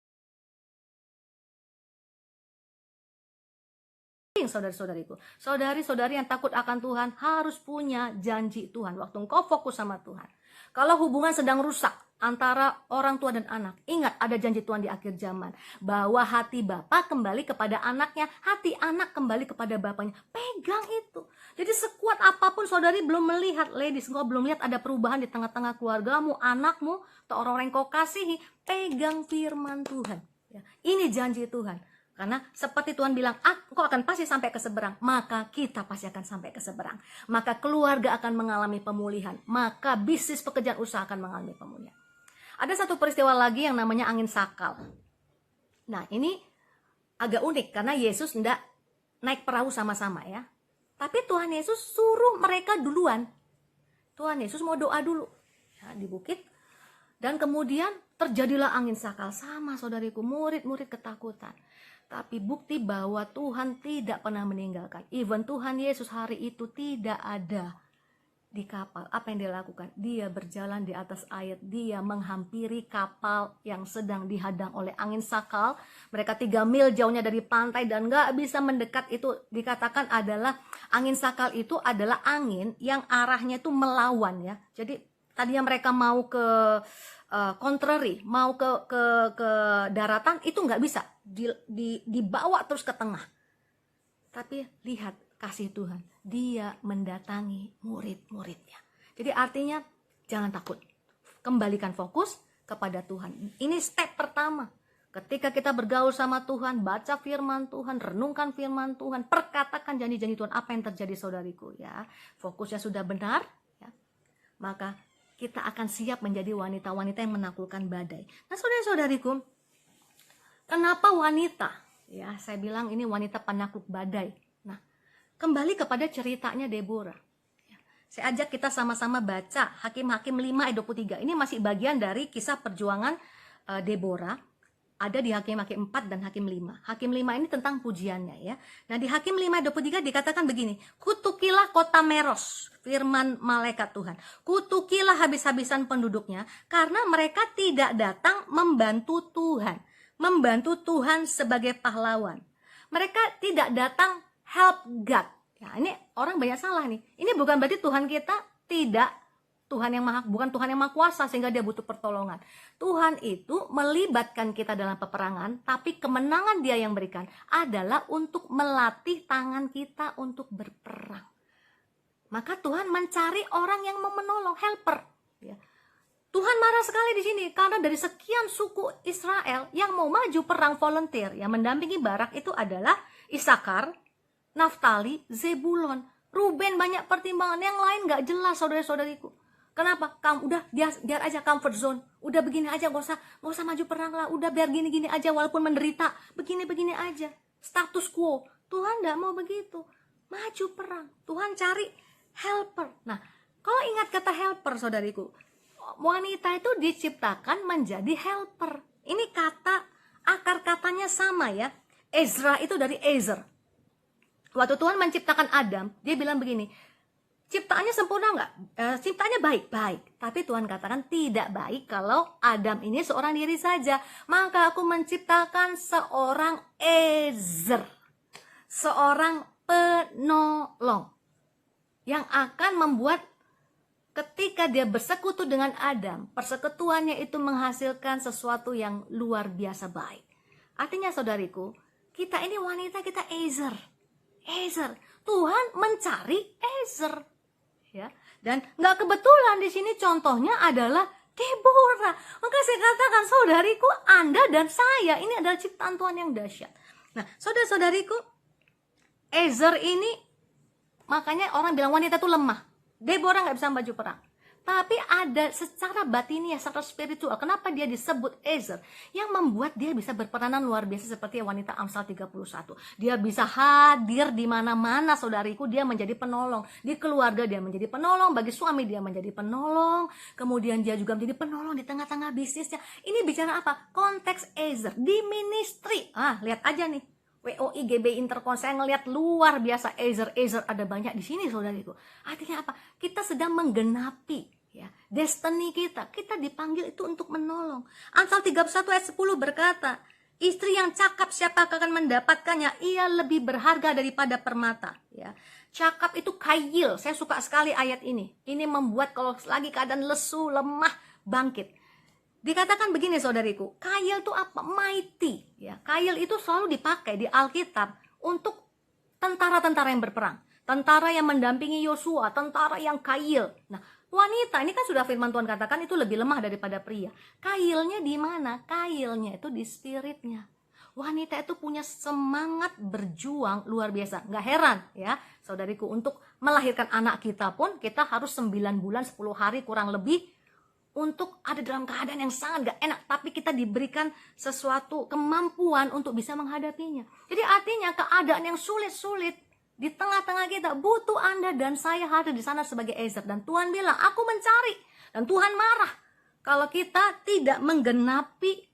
Speaker 1: saudari-saudariku, saudari-saudari yang takut akan Tuhan harus punya janji Tuhan. Waktu engkau fokus sama Tuhan. Kalau hubungan sedang rusak antara orang tua dan anak, ingat ada janji Tuhan di akhir zaman, bahwa hati bapa kembali kepada anaknya, hati anak kembali kepada bapaknya. Pegang itu. Jadi sekuat apapun saudari belum melihat, ladies, engkau belum lihat ada perubahan di tengah-tengah keluargamu, anakmu, atau orang-orang yang kau kasihi, pegang firman Tuhan. Ya, ini janji Tuhan. Karena seperti Tuhan bilang, engkau akan pasti sampai ke seberang, maka kita pasti akan sampai ke seberang. Maka keluarga akan mengalami pemulihan, maka bisnis pekerjaan usaha akan mengalami pemulihan. Ada satu peristiwa lagi yang namanya angin sakal. Nah, ini agak unik karena Yesus tidak naik perahu sama-sama, ya. Tapi Tuhan Yesus suruh mereka duluan. Tuhan Yesus mau doa dulu, ya, di bukit. Dan kemudian terjadilah angin sakal. Sama saudariku, murid-murid ketakutan. Tapi bukti bahwa Tuhan tidak pernah meninggalkan. Even Tuhan Yesus hari itu tidak ada di kapal. Apa yang dia lakukan? Dia berjalan di atas air. Dia menghampiri kapal yang sedang dihadang oleh angin sakal. Mereka 3 mil jauhnya dari pantai dan gak bisa mendekat. Itu dikatakan adalah angin sakal itu adalah angin yang arahnya itu melawan, ya. Jadi tadinya mereka mau ke contrary, mau ke daratan, itu nggak bisa, dibawa terus ke tengah. Tapi lihat kasih Tuhan, dia mendatangi murid-muridnya. Jadi artinya jangan takut, kembalikan fokus kepada Tuhan. Ini step pertama. Ketika kita bergaul sama Tuhan, baca firman Tuhan, renungkan firman Tuhan, perkatakan janji-janji Tuhan. Apa yang terjadi saudariku, ya? Fokusnya sudah benar, ya, maka kita akan siap menjadi wanita-wanita yang menaklukkan badai. Nah, saudara-saudariku, kenapa wanita? Ya, saya bilang ini wanita penakluk badai. Nah, kembali kepada ceritanya Deborah. Ya, saya ajak kita sama-sama baca Hakim-Hakim 5 ayat 23. Ini masih bagian dari kisah perjuangan Deborah. Ada di Hakim-Hakim 4 dan Hakim 5. Hakim 5 ini tentang pujiannya, ya. Nah, di Hakim 5 ayat 23 dikatakan begini, kutukilah kota Meros, firman malaikat Tuhan. Kutukilah habis-habisan penduduknya, karena mereka tidak datang membantu Tuhan. Membantu Tuhan sebagai pahlawan. Mereka tidak datang help God. Ya, ini orang banyak salah nih. Ini bukan berarti Tuhan kita tidak bukan Tuhan yang maha kuasa sehingga dia butuh pertolongan. Tuhan itu melibatkan kita dalam peperangan, tapi kemenangan dia yang berikan adalah untuk melatih tangan kita untuk berperang. Maka Tuhan mencari orang yang mau menolong, helper. Ya. Tuhan marah sekali di sini karena dari sekian suku Israel yang mau maju perang volunteer, yang mendampingi Barak itu adalah Isakar, Naftali, Zebulon. Ruben banyak pertimbangan, yang lain nggak jelas saudara-saudariku. Kenapa? Kamu udah biar aja comfort zone. Udah begini aja, nggak usah maju perang lah. Udah biar gini-gini aja walaupun menderita. Begini-begini aja. Status quo. Tuhan nggak mau begitu. Maju perang. Tuhan cari helper. Nah, kalau ingat kata helper saudariku, wanita itu diciptakan menjadi helper. Ini akar katanya sama ya. Ezra itu dari Ezer. Waktu Tuhan menciptakan Adam, dia bilang begini, ciptaannya sempurna nggak? Ciptaannya baik-baik. Tapi Tuhan katakan tidak baik kalau Adam ini seorang diri saja. Maka aku menciptakan seorang Ezer. Seorang penolong. Yang akan membuat ketika dia bersekutu dengan Adam, persekutuannya itu menghasilkan sesuatu yang luar biasa baik. Artinya saudariku, kita ini wanita, kita Ezer. Tuhan mencari Ezer, ya. Dan nggak kebetulan di sini contohnya adalah Deborah. Maka saya katakan saudariku, Anda dan saya ini adalah ciptaan Tuhan yang dahsyat. Nah, saudara-saudariku, Ezer ini makanya orang bilang wanita itu lemah. Deborah nggak bisa maju perang. Tapi ada secara batiniah, secara spiritual. Kenapa dia disebut Ezer? Yang membuat dia bisa berperanan luar biasa seperti wanita Amsal 31. Dia bisa hadir di mana-mana saudariku. Dia menjadi penolong. Di keluarga dia menjadi penolong. Bagi suami dia menjadi penolong. Kemudian dia juga menjadi penolong di tengah-tengah bisnisnya. Ini bicara apa? Konteks Ezer. Di ministry. Lihat aja nih. WOI GB Intercon, saya ngelihat luar biasa Ezer ada banyak di sini saudariku. Artinya apa? Kita sedang menggenapi ya destiny kita. Kita dipanggil itu untuk menolong. Amsal 31 ayat 10 berkata, istri yang cakap siapa akan mendapatkannya? Ia lebih berharga daripada permata. Ya, cakap itu kail. Saya suka sekali ayat ini. Ini membuat kalau lagi keadaan lesu, lemah, bangkit. Dikatakan begini saudariku, kail itu apa? Mighty. Ya, kail itu selalu dipakai di Alkitab untuk tentara-tentara yang berperang. Tentara yang mendampingi Yosua, tentara yang kail. Nah, wanita ini kan sudah firman Tuhan katakan itu lebih lemah daripada pria. Kailnya di mana? Kailnya itu di spiritnya. Wanita itu punya semangat berjuang luar biasa. Nggak heran ya saudariku, untuk melahirkan anak kita pun kita harus 9 bulan 10 hari kurang lebih untuk ada dalam keadaan yang sangat gak enak, tapi kita diberikan sesuatu kemampuan untuk bisa menghadapinya. Jadi artinya keadaan yang sulit-sulit di tengah-tengah kita butuh Anda dan saya hadir di sana sebagai Ezer. Dan Tuhan bilang, aku mencari. Dan Tuhan marah kalau kita tidak menggenapi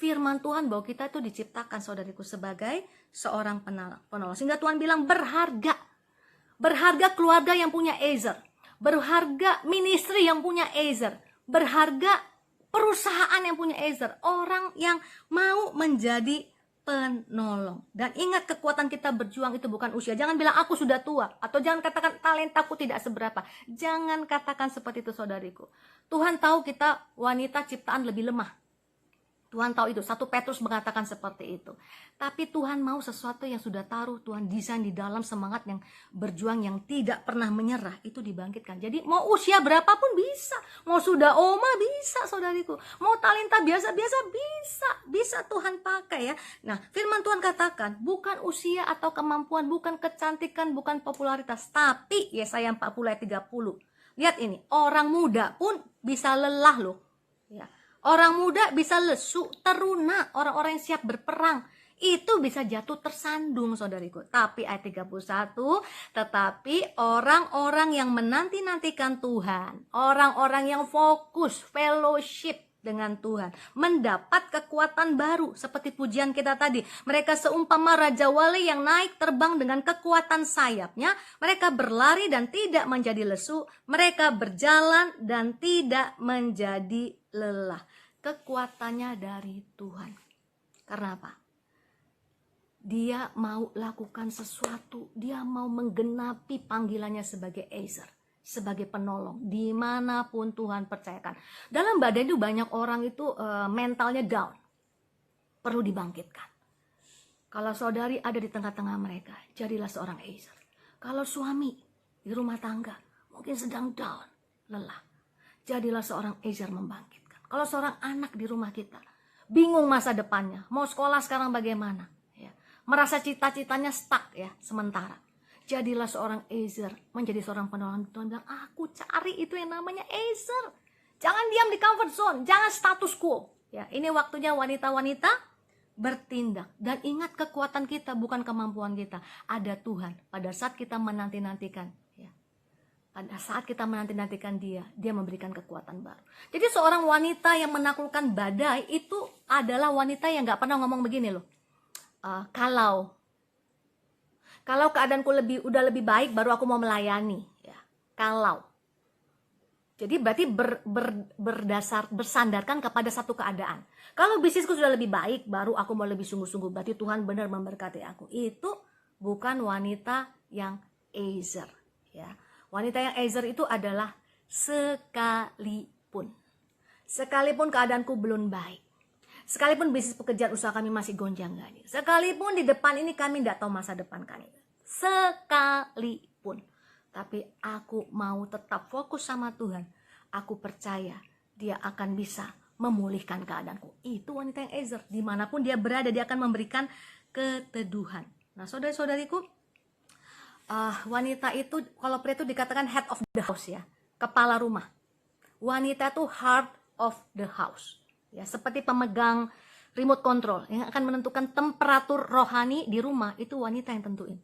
Speaker 1: firman Tuhan bahwa kita itu diciptakan saudariku sebagai seorang penolong. Sehingga Tuhan bilang berharga. Berharga keluarga yang punya Ezer. Berharga ministry yang punya Ezer. Berharga perusahaan yang punya Ezer, orang yang mau menjadi penolong. Dan ingat, kekuatan kita berjuang itu bukan usia. Jangan bilang aku sudah tua, atau jangan katakan talentaku tidak seberapa. Jangan katakan seperti itu saudariku. Tuhan tahu kita wanita ciptaan lebih lemah. Tuhan tahu itu. 1 Petrus mengatakan seperti itu. Tapi Tuhan mau sesuatu yang sudah taruh Tuhan desain di dalam semangat yang berjuang, yang tidak pernah menyerah, itu dibangkitkan. Jadi mau usia berapapun bisa. Mau sudah oma bisa saudariku. Mau talenta biasa-biasa bisa Tuhan pakai ya. Nah, firman Tuhan katakan bukan usia atau kemampuan, bukan kecantikan, bukan popularitas. Tapi Yesaya 40 ayat 30. Lihat ini, orang muda pun bisa lelah loh. Ya. Orang muda bisa lesu, teruna, orang-orang yang siap berperang itu bisa jatuh tersandung saudariku. Tapi ayat 31, tetapi orang-orang yang menanti-nantikan Tuhan, orang-orang yang fokus fellowship dengan Tuhan, mendapat kekuatan baru. Seperti pujian kita tadi, mereka seumpama Raja Wali yang naik terbang dengan kekuatan sayapnya. Mereka berlari dan tidak menjadi lesu, mereka berjalan dan tidak menjadi lelah. Kekuatannya dari Tuhan. Karena apa? Dia mau lakukan sesuatu, dia mau menggenapi panggilannya sebagai Ezer, sebagai penolong dimanapun Tuhan percayakan. Dalam badan itu banyak orang itu mentalnya down, perlu dibangkitkan. Kalau saudari ada di tengah-tengah mereka, jadilah seorang Ezer. Kalau suami di rumah tangga mungkin sedang down, lelah, jadilah seorang Ezer membangkitkan. Kalau seorang anak di rumah kita bingung masa depannya, mau sekolah sekarang bagaimana, ya, merasa cita-citanya stuck ya, sementara. Jadilah seorang Ezer, menjadi seorang penolong. Tuhan bilang, aku cari itu yang namanya Ezer. Jangan diam di comfort zone, jangan status quo. Ya, ini waktunya wanita-wanita bertindak. Dan ingat, kekuatan kita bukan kemampuan kita. Ada Tuhan. Pada saat kita menanti-nantikan, ya, pada saat kita menanti-nantikan dia memberikan kekuatan baru. Jadi seorang wanita yang menaklukkan badai itu adalah wanita yang gak pernah ngomong begini loh. Kalau keadaanku udah lebih baik, baru aku mau melayani. Ya, kalau. Jadi berarti bersandarkan kepada satu keadaan. Kalau bisnisku sudah lebih baik, baru aku mau lebih sungguh-sungguh. Berarti Tuhan benar memberkati aku. Itu bukan wanita yang Ezer. Ya. Wanita yang Ezer itu adalah sekalipun keadaanku belum baik. Sekalipun bisnis pekerjaan usaha kami masih gonjang-ganjing. Sekalipun di depan ini kami tidak tahu masa depan kami. Sekalipun. Tapi aku mau tetap fokus sama Tuhan. Aku percaya dia akan bisa memulihkan keadaanku. Itu wanita yang Ezer. Dimanapun dia berada, dia akan memberikan keteduhan. Nah, saudari-saudariku, wanita itu, kalau pria itu dikatakan head of the house ya. Kepala rumah. Wanita itu heart of the house. Ya, seperti pemegang remote control yang akan menentukan temperatur rohani di rumah, itu wanita yang tentuin.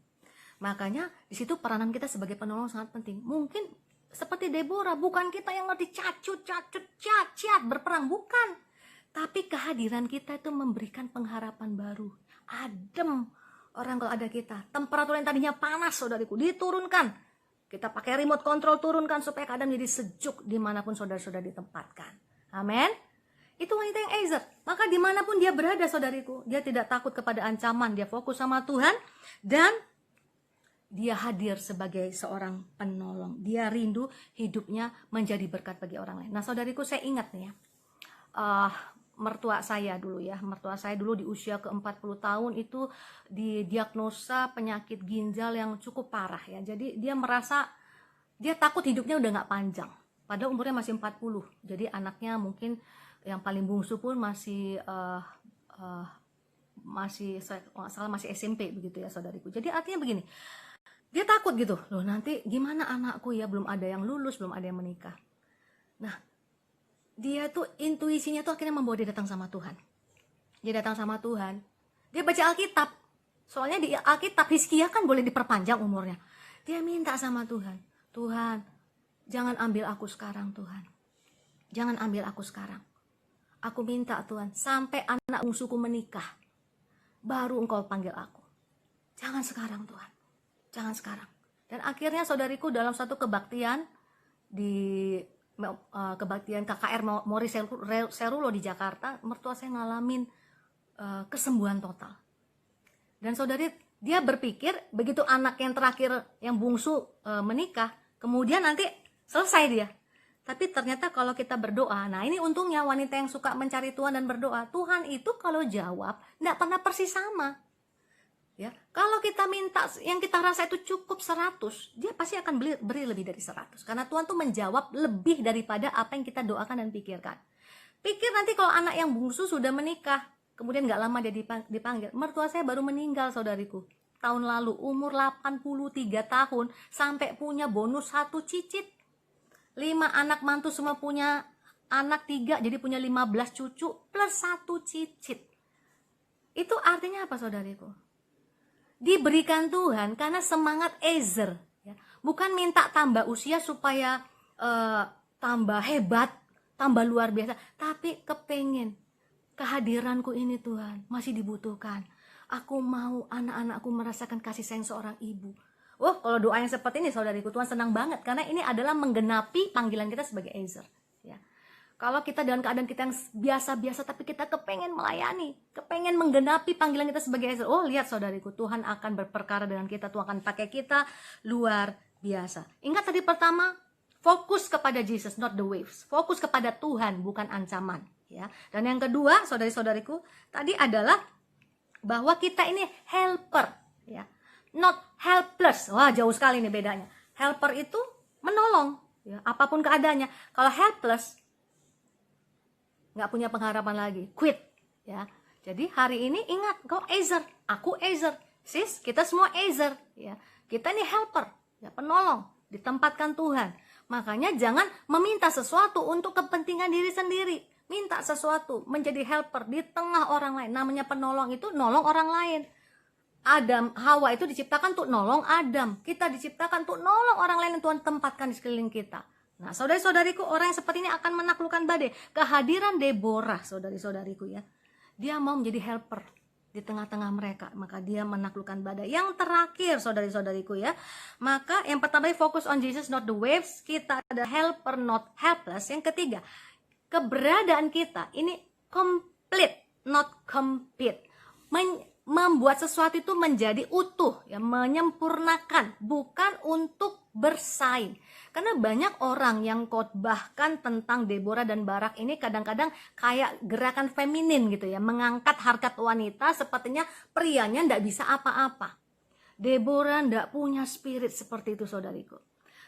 Speaker 1: Makanya di situ peranan kita sebagai penolong sangat penting. Mungkin seperti Deborah, bukan kita yang ngerti cacat berperang, bukan. Tapi kehadiran kita itu memberikan pengharapan baru. Adem orang kalau ada kita. Temperatur yang tadinya panas, saudariku, diturunkan. Kita pakai remote control, turunkan supaya keadaan jadi sejuk dimanapun saudara-saudara ditempatkan. Amin. Itu wanita yang Ezer. Maka dimanapun dia berada, saudariku, dia tidak takut kepada ancaman. Dia fokus sama Tuhan dan dia hadir sebagai seorang penolong. Dia rindu hidupnya menjadi berkat bagi orang lain. Nah, saudariku, saya ingat nih ya, mertua saya dulu di usia ke-40 tahun itu didiagnosa penyakit ginjal yang cukup parah ya. Jadi dia merasa, dia takut hidupnya udah gak panjang. Padahal umurnya masih 40. Jadi anaknya mungkin yang paling bungsu pun masih masih SMP begitu ya, saudariku. Jadi artinya begini, dia takut gitu, loh nanti gimana anakku ya, belum ada yang lulus, belum ada yang menikah. Nah, dia tuh intuisinya tuh akhirnya membawa dia datang sama Tuhan. Dia datang sama Tuhan, dia baca Alkitab. Soalnya di Alkitab Hizkia kan boleh diperpanjang umurnya. Dia minta sama Tuhan, Tuhan, jangan ambil aku sekarang Tuhan. Jangan ambil aku sekarang. Aku minta Tuhan, sampai anak bungsuku menikah, baru Engkau panggil aku. Jangan sekarang Tuhan. Jangan sekarang. Dan akhirnya saudariku, dalam satu kebaktian di kebaktian KKR Mori Serulo di Jakarta, mertua saya ngalamin kesembuhan total. Dan saudari, dia berpikir begitu anak yang terakhir yang bungsu menikah, kemudian nanti selesai dia. Tapi ternyata kalau kita berdoa, nah ini untungnya wanita yang suka mencari Tuhan dan berdoa, Tuhan itu kalau jawab tidak pernah persis sama. Ya, kalau kita minta yang kita rasa itu cukup 100, dia pasti akan beri lebih dari 100. Karena Tuhan tuh menjawab lebih daripada apa yang kita doakan dan pikirkan. Pikir nanti kalau anak yang bungsu sudah menikah, kemudian gak lama dia dipanggil. Mertua saya baru meninggal, saudariku, tahun lalu, umur 83 tahun, sampai punya bonus 1 cicit. 5 anak mantu semua punya anak 3, jadi punya 15 cucu, plus 1 cicit. Itu artinya apa, saudariku? Diberikan Tuhan karena semangat Ezer, ya. Bukan minta tambah usia supaya tambah hebat, tambah luar biasa, tapi kepengen kehadiranku ini Tuhan masih dibutuhkan. Aku mau anak-anakku merasakan kasih sayang seorang ibu. Oh, kalau doa yang seperti ini, saudariku, Tuhan senang banget karena ini adalah menggenapi panggilan kita sebagai Ezer. Ya. Kalau kita dalam keadaan kita yang biasa-biasa, tapi kita kepengen melayani, kepengen menggenapi panggilan kita sebagai Ezer. Oh, lihat saudariku, Tuhan akan berperkara dengan kita, Tuhan akan pakai kita luar biasa. Ingat tadi pertama, fokus kepada Jesus, not the waves. Fokus kepada Tuhan, bukan ancaman. Ya. Dan yang kedua, saudari-saudariku, tadi adalah bahwa kita ini helper, ya, not helpless. Wah, jauh sekali nih bedanya. Helper itu menolong, ya, apapun keadaannya. Kalau helpless, nggak punya pengharapan lagi, quit, ya. Jadi hari ini ingat, kau Ezer, aku Ezer, sis, kita semua Ezer, ya. Kita ini helper, ya, penolong, ditempatkan Tuhan. Makanya jangan meminta sesuatu untuk kepentingan diri sendiri. Minta sesuatu menjadi helper di tengah orang lain. Namanya penolong itu nolong orang lain. Adam, Hawa itu diciptakan untuk nolong Adam. Kita diciptakan untuk nolong orang lain yang Tuhan tempatkan di sekeliling kita. Nah, saudari-saudariku, orang yang seperti ini akan menaklukkan badai. Kehadiran Deborah, saudari-saudariku ya. Dia mau menjadi helper di tengah-tengah mereka, maka dia menaklukkan badai. Yang terakhir, saudari-saudariku ya, maka yang pertama fokus on Jesus not the waves, kita ada helper not helpless. Yang ketiga, keberadaan kita ini complete not compete, membuat sesuatu itu menjadi utuh, ya, menyempurnakan, bukan untuk bersaing. Karena banyak orang yang khotbahkan tentang Deborah dan Barak ini kadang-kadang kayak gerakan feminin gitu ya, mengangkat harkat wanita sepertinya prianya ndak bisa apa-apa. Deborah ndak punya spirit seperti itu, saudariku.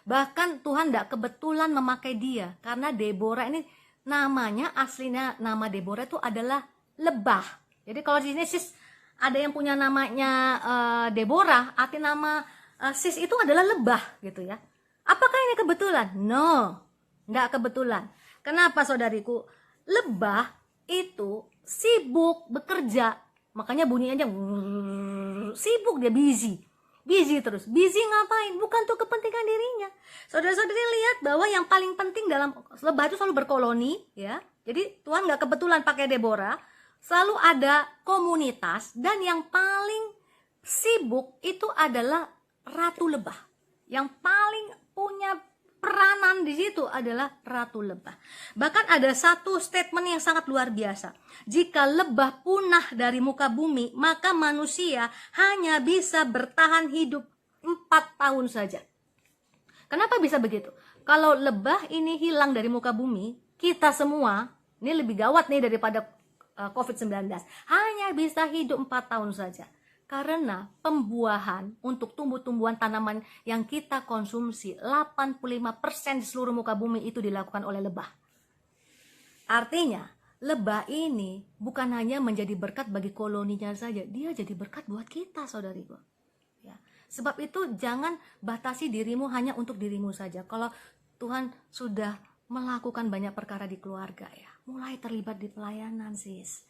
Speaker 1: Bahkan Tuhan ndak kebetulan memakai dia, karena Deborah ini namanya aslinya, nama Deborah itu adalah lebah. Jadi kalau di sini sis ada yang punya namanya Deborah, arti nama sis itu adalah lebah gitu ya. Apakah ini kebetulan? No, enggak kebetulan. Kenapa, saudariku? Lebah itu sibuk bekerja, makanya bunyinya aja sibuk, dia busy terus. Busy ngapain? Bukan untuk kepentingan dirinya. Saudara-saudari lihat bahwa yang paling penting dalam lebah itu selalu berkoloni, ya. Jadi Tuhan nggak kebetulan pakai Deborah, selalu ada komunitas, dan yang paling sibuk itu adalah ratu lebah. Yang paling punya peranan di situ adalah ratu lebah. Bahkan ada satu statement yang sangat luar biasa. Jika lebah punah dari muka bumi, maka manusia hanya bisa bertahan hidup 4 tahun saja. Kenapa bisa begitu? Kalau lebah ini hilang dari muka bumi, kita semua, ini lebih gawat nih daripada COVID-19, hanya bisa hidup 4 tahun saja. Karena pembuahan untuk tumbuh-tumbuhan tanaman yang kita konsumsi 85% di seluruh muka bumi itu dilakukan oleh lebah. Artinya lebah ini bukan hanya menjadi berkat bagi koloninya saja, dia jadi berkat buat kita, saudariku. Ya. Sebab itu jangan batasi dirimu hanya untuk dirimu saja. Kalau Tuhan sudah melakukan banyak perkara di keluarga, ya, mulai terlibat di pelayanan, sis.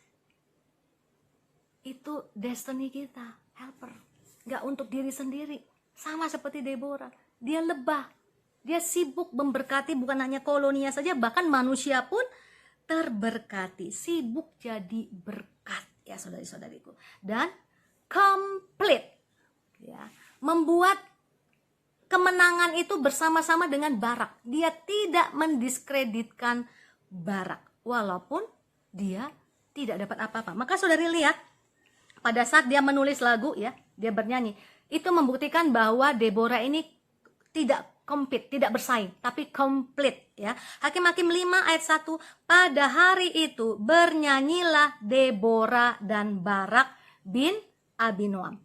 Speaker 1: Itu destiny kita, helper. Gak untuk diri sendiri. Sama seperti Deborah. Dia lebah. Dia sibuk memberkati bukan hanya koloninya saja, bahkan manusia pun terberkati. Sibuk jadi berkat, ya saudari-saudariku. Dan complete. Ya, membuat kemenangan itu bersama-sama dengan Barak. Dia tidak mendiskreditkan Barak. Walaupun dia tidak dapat apa-apa. Maka saudari lihat, pada saat dia menulis lagu, ya, dia bernyanyi, itu membuktikan bahwa Deborah ini tidak compete, tidak bersaing, tapi complete, ya. Hakim-Hakim 5 ayat 1, pada hari itu bernyanyilah Deborah dan Barak bin Abinoam.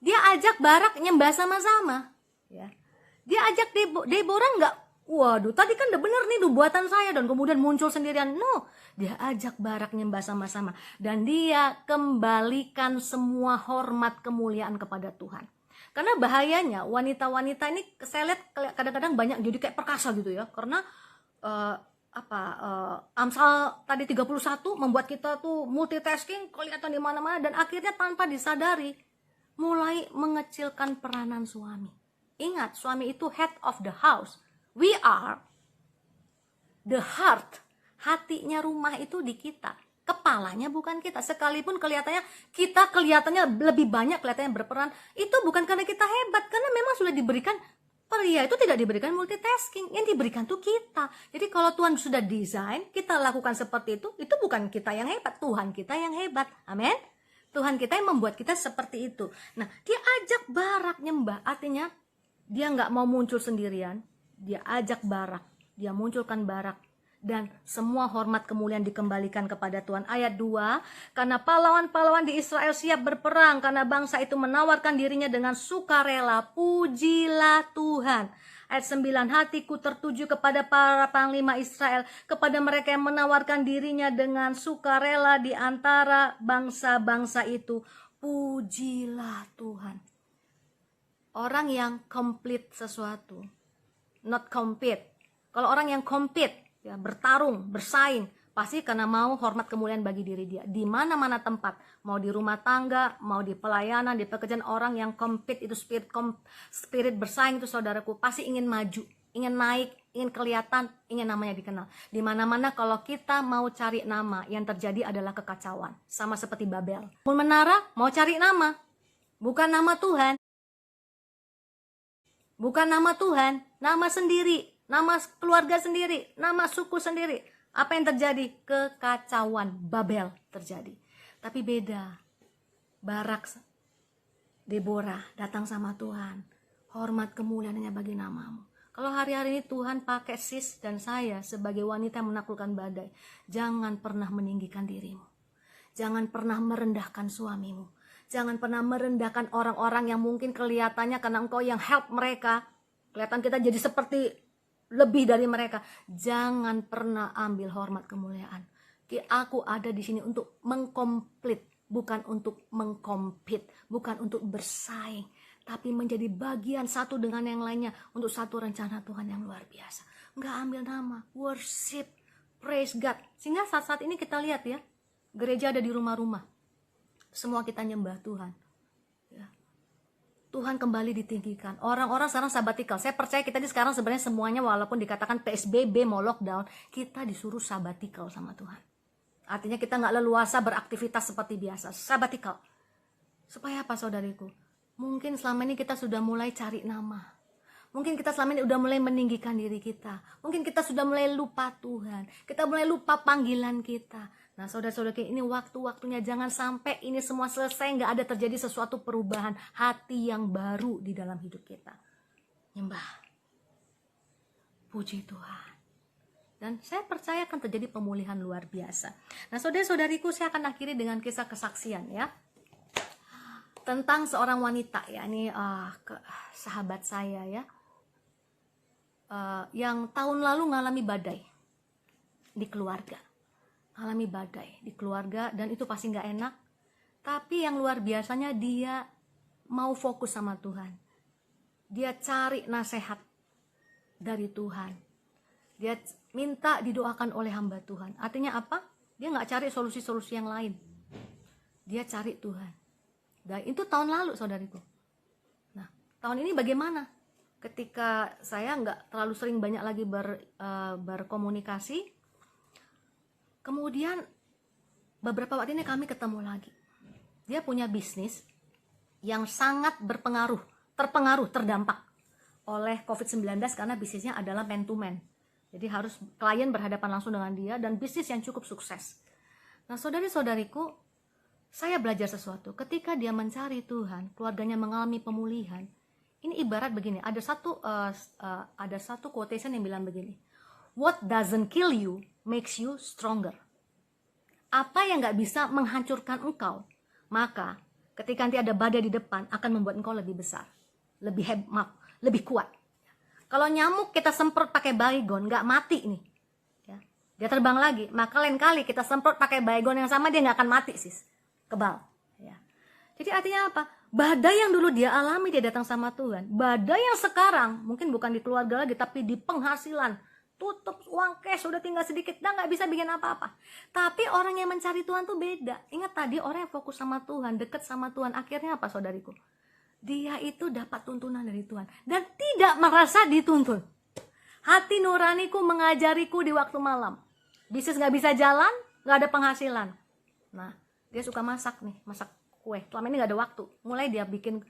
Speaker 1: Dia ajak Barak nyembah sama-sama, ya. Dia ajak Deborah enggak, waduh, tadi kan udah bener nih buatan saya, dan kemudian muncul sendirian. No, dia ajak Barak nyembah sama-sama. Dan dia kembalikan semua hormat kemuliaan kepada Tuhan. Karena bahayanya wanita-wanita ini, saya lihat kadang-kadang banyak jadi kayak perkasa gitu ya. Karena Amsal tadi 31 membuat kita tuh multitasking, kelihatan di mana-mana, dan akhirnya tanpa disadari mulai mengecilkan peranan suami. Ingat, suami itu head of the house. We are the heart. Hatinya rumah itu di kita. Kepalanya bukan kita. Sekalipun kita kelihatannya lebih banyak, kelihatannya berperan, itu bukan karena kita hebat. Karena memang sudah diberikan, pria itu tidak diberikan multitasking. Yang diberikan tuh kita. Jadi kalau Tuhan sudah desain, kita lakukan seperti itu bukan kita yang hebat. Tuhan kita yang hebat. Amin. Tuhan kita yang membuat kita seperti itu. Nah, dia ajak Barak nyembah. Artinya, dia nggak mau muncul sendirian. Dia ajak Barak. Dia munculkan Barak. Dan semua hormat kemuliaan dikembalikan kepada Tuhan. Ayat 2, karena pahlawan-pahlawan di Israel siap berperang, karena bangsa itu menawarkan dirinya dengan sukarela, pujilah Tuhan. Ayat 9, hatiku tertuju kepada para panglima Israel, kepada mereka yang menawarkan dirinya dengan sukarela di antara bangsa-bangsa itu. Pujilah Tuhan. Orang yang complete sesuatu, not compete. Kalau orang yang compete, ya, bertarung, bersaing, pasti karena mau hormat kemuliaan bagi diri dia. Di mana-mana tempat, mau di rumah tangga, mau di pelayanan, di pekerjaan, orang yang compete itu spirit bersaing itu saudaraku, pasti ingin maju, ingin naik, ingin kelihatan, ingin namanya dikenal. Di mana-mana kalau kita mau cari nama, yang terjadi adalah kekacauan. Sama seperti Babel. Menara mau cari nama, bukan nama Tuhan. Bukan nama Tuhan, nama sendiri, nama keluarga sendiri, nama suku sendiri. Apa yang terjadi? Kekacauan, Babel terjadi. Tapi beda. Barak, Deborah datang sama Tuhan. Hormat kemuliaannya bagi namamu. Kalau hari-hari ini Tuhan pakai sis dan saya sebagai wanita yang menaklukkan badai, jangan pernah meninggikan dirimu. Jangan pernah merendahkan suamimu. Jangan pernah merendahkan orang-orang yang mungkin kelihatannya karena engkau yang help mereka. Kelihatan kita jadi seperti lebih dari mereka. Jangan pernah ambil hormat kemuliaan. Aku ada di sini untuk mengkomplit, bukan untuk mengkompet, bukan untuk bersaing, tapi menjadi bagian satu dengan yang lainnya untuk satu rencana Tuhan yang luar biasa. Enggak ambil nama, worship, praise God. Sehingga saat-saat ini kita lihat ya, gereja ada di rumah-rumah. Semua kita nyembah Tuhan. Ya. Tuhan kembali ditinggikan. Orang-orang sekarang sabbatical. Saya percaya kita di sekarang sebenarnya semuanya walaupun dikatakan PSBB mau lockdown, kita disuruh sabbatical sama Tuhan. Artinya kita nggak leluasa beraktivitas seperti biasa. Sabbatical. Supaya apa saudariku? Mungkin selama ini kita sudah mulai cari nama. Mungkin kita selama ini udah mulai meninggikan diri kita. Mungkin kita sudah mulai lupa Tuhan. Kita mulai lupa panggilan kita. Nah saudara-saudara, ini waktu-waktunya, jangan sampai ini semua selesai, nggak ada terjadi sesuatu perubahan hati yang baru di dalam hidup kita. Nyembah. Puji Tuhan. Dan saya percaya akan terjadi pemulihan luar biasa. Nah saudara-saudariku, saya akan akhiri dengan kisah kesaksian ya. Tentang seorang wanita ya, ini sahabat saya ya. Yang tahun lalu ngalami badai di keluarga. Alami badai di keluarga dan itu pasti nggak enak. Tapi yang luar biasanya dia mau fokus sama Tuhan. Dia cari nasihat dari Tuhan. Dia minta didoakan oleh hamba Tuhan. Artinya apa? Dia nggak cari solusi-solusi yang lain. Dia cari Tuhan. Dan itu tahun lalu saudariku. Nah tahun ini bagaimana? Ketika saya nggak terlalu sering banyak lagi berkomunikasi. Kemudian beberapa waktu ini kami ketemu lagi. Dia punya bisnis yang sangat terpengaruh, terdampak oleh COVID-19 karena bisnisnya adalah man to man. Jadi harus klien berhadapan langsung dengan dia dan bisnis yang cukup sukses. Nah saudari-saudariku, saya belajar sesuatu. Ketika dia mencari Tuhan, keluarganya mengalami pemulihan. Ini ibarat begini, ada satu quotation yang bilang begini. What doesn't kill you makes you stronger. Apa yang gak bisa menghancurkan engkau, maka ketika nanti ada badai di depan akan membuat engkau lebih besar, lebih hebat, lebih kuat. Kalau nyamuk kita semprot pakai baygon, gak mati nih, ya. Dia terbang lagi, maka lain kali kita semprot pakai baygon yang sama dia gak akan mati sis, kebal. Ya. Jadi artinya apa? Badai yang dulu dia alami dia datang sama Tuhan, badai yang sekarang mungkin bukan di keluarga lagi tapi di penghasilan. Tutup uang cash udah tinggal sedikit, dah nggak bisa bikin apa-apa. Tapi orang yang mencari Tuhan tuh beda. Ingat tadi orang yang fokus sama Tuhan, dekat sama Tuhan, akhirnya apa saudariku? Dia itu dapat tuntunan dari Tuhan dan tidak merasa dituntun. Hati nuraniku mengajariku di waktu malam. Bisnis nggak bisa jalan, nggak ada penghasilan. Nah, dia suka masak nih, masak kue. Selama ini nggak ada waktu. Mulai dia bikin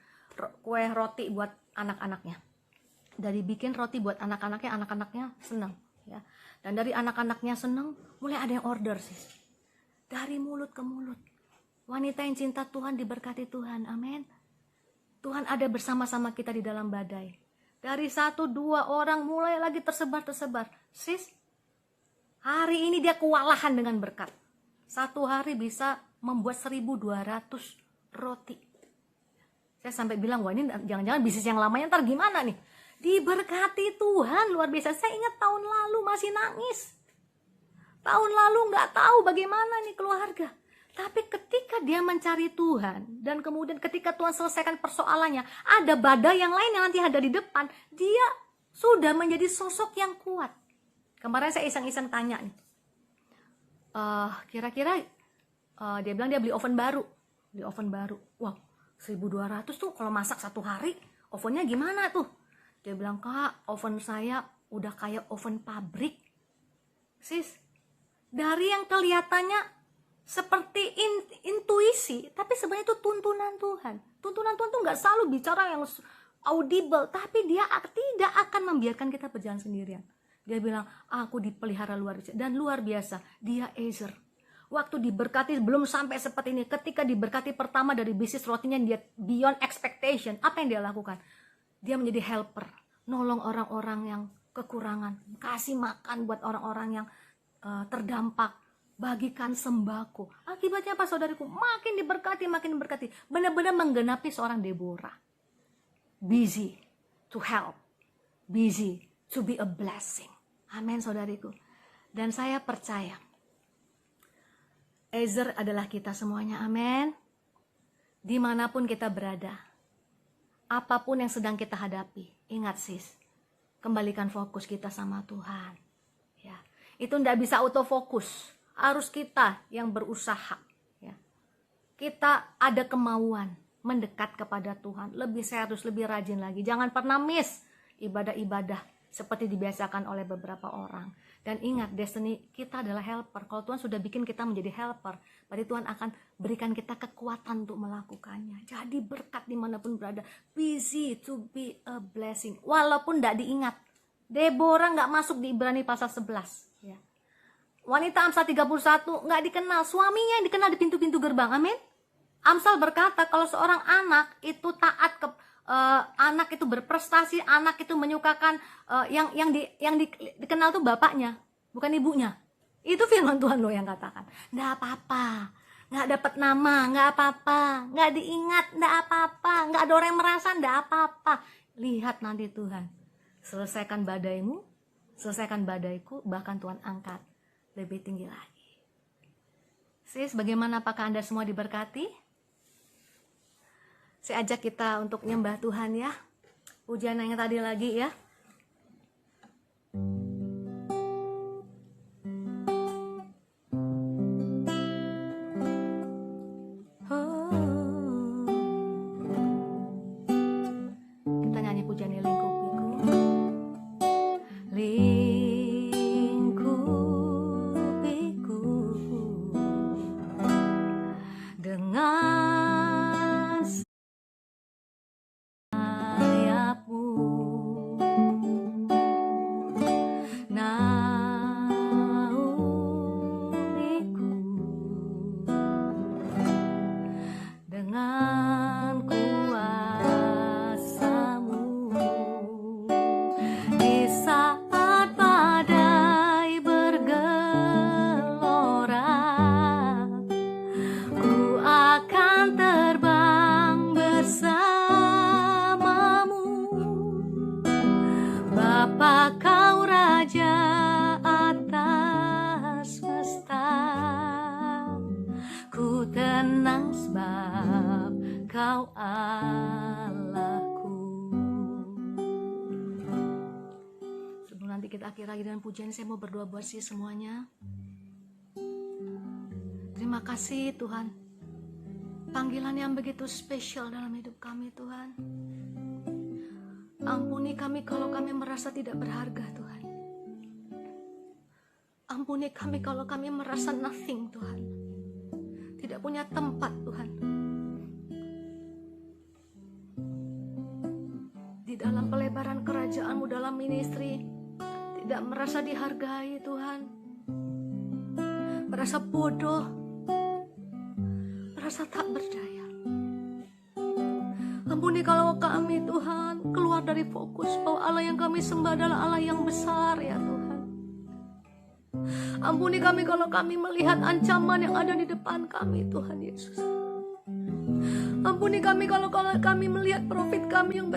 Speaker 1: kue roti buat anak-anaknya. Dari bikin roti buat anak-anaknya senang ya. Dan dari anak-anaknya senang, mulai ada yang order sis. Dari mulut ke mulut. Wanita yang cinta Tuhan diberkati Tuhan, amin. Tuhan ada bersama-sama kita di dalam badai. Dari 1-2 orang mulai lagi tersebar. Sis, hari ini dia kewalahan dengan berkat. Satu hari bisa membuat 1.200 roti. Saya sampai bilang, wah ini jangan-jangan bisnis yang lamanya ntar gimana nih? Diberkati Tuhan luar biasa. Saya ingat tahun lalu masih nangis. Tahun lalu nggak tahu bagaimana nih keluarga. Tapi ketika dia mencari Tuhan, dan kemudian ketika Tuhan selesaikan persoalannya, ada badai yang lain yang nanti ada di depan, dia sudah menjadi sosok yang kuat. Kemarin saya iseng-iseng tanya nih, kira-kira dia bilang dia beli oven baru. Wow, 1.200 tuh kalau masak satu hari, ovennya gimana tuh? Dia bilang, Kak, oven saya udah kayak oven pabrik. Sis, dari yang kelihatannya seperti intuisi, tapi sebenarnya itu tuntunan Tuhan. Tuntunan Tuhan tuh nggak selalu bicara yang audible, tapi dia tidak akan membiarkan kita berjalan sendirian. Dia bilang, aku dipelihara luar biasa. Dan luar biasa, dia Ezer. Waktu diberkati belum sampai seperti ini. Ketika diberkati pertama dari bisnis rotinya, dia beyond expectation. Apa yang dia lakukan? Dia menjadi helper, nolong orang-orang yang kekurangan, kasih makan buat orang-orang yang terdampak, bagikan sembako. Akibatnya apa saudariku? Makin diberkati, makin diberkati. Benar-benar menggenapi seorang Deborah. Busy to help, busy to be a blessing. Amin saudariku. Dan saya percaya Ezer adalah kita semuanya. Amin. Dimanapun kita berada, apapun yang sedang kita hadapi, ingat sis, kembalikan fokus kita sama Tuhan. Ya, itu nggak bisa autofokus. Harus kita yang berusaha. Ya. Kita ada kemauan mendekat kepada Tuhan. Lebih serius, lebih rajin lagi. Jangan pernah miss ibadah-ibadah seperti dibiasakan oleh beberapa orang. Dan ingat, destiny kita adalah helper. Kalau Tuhan sudah bikin kita menjadi helper, berarti Tuhan akan berikan kita kekuatan untuk melakukannya. Jadi berkat dimanapun berada. Busy to be a blessing. Walaupun tidak diingat. Deborah nggak masuk di Ibrani pasal 11. Ya. Wanita Amsal 31 nggak dikenal. Suaminya yang dikenal di pintu-pintu gerbang. Amin. Amsal berkata kalau seorang anak itu taat ke anak itu berprestasi, anak itu menyukakan yang dikenal tuh bapaknya, bukan ibunya. Itu firman Tuhan loh yang katakan. Nggak apa-apa, nggak dapat nama, nggak apa-apa, nggak diingat, nggak apa-apa, nggak ada orang yang merasa, nggak apa-apa. Lihat nanti Tuhan selesaikan badaimu, selesaikan badaiku, bahkan Tuhan angkat lebih tinggi lagi. Sis, bagaimana, apakah Anda semua diberkati? Saya ajak kita untuk nyembah Tuhan ya. Pujian yang tadi lagi ya. Kita nyanyi pujian ini, lingkupiku. Lingkupiku dengan pujian, saya mau berdoa buat sih semuanya. Terima kasih Tuhan, panggilan yang begitu spesial dalam hidup kami Tuhan. Ampuni kami kalau kami merasa tidak berharga Tuhan. Ampuni kami kalau kami merasa nothing Tuhan, tidak punya tempat Tuhan di dalam pelebaran kerajaan-Mu, dalam ministry. Tidak merasa dihargai Tuhan, merasa bodoh, merasa tak berdaya. Ampuni kalau kami Tuhan keluar dari fokus bahwa Allah yang kami sembah adalah Allah yang besar ya Tuhan. Ampuni kami kalau kami melihat ancaman yang ada di depan kami Tuhan Yesus. Ampuni kami kalau kami melihat profit kami yang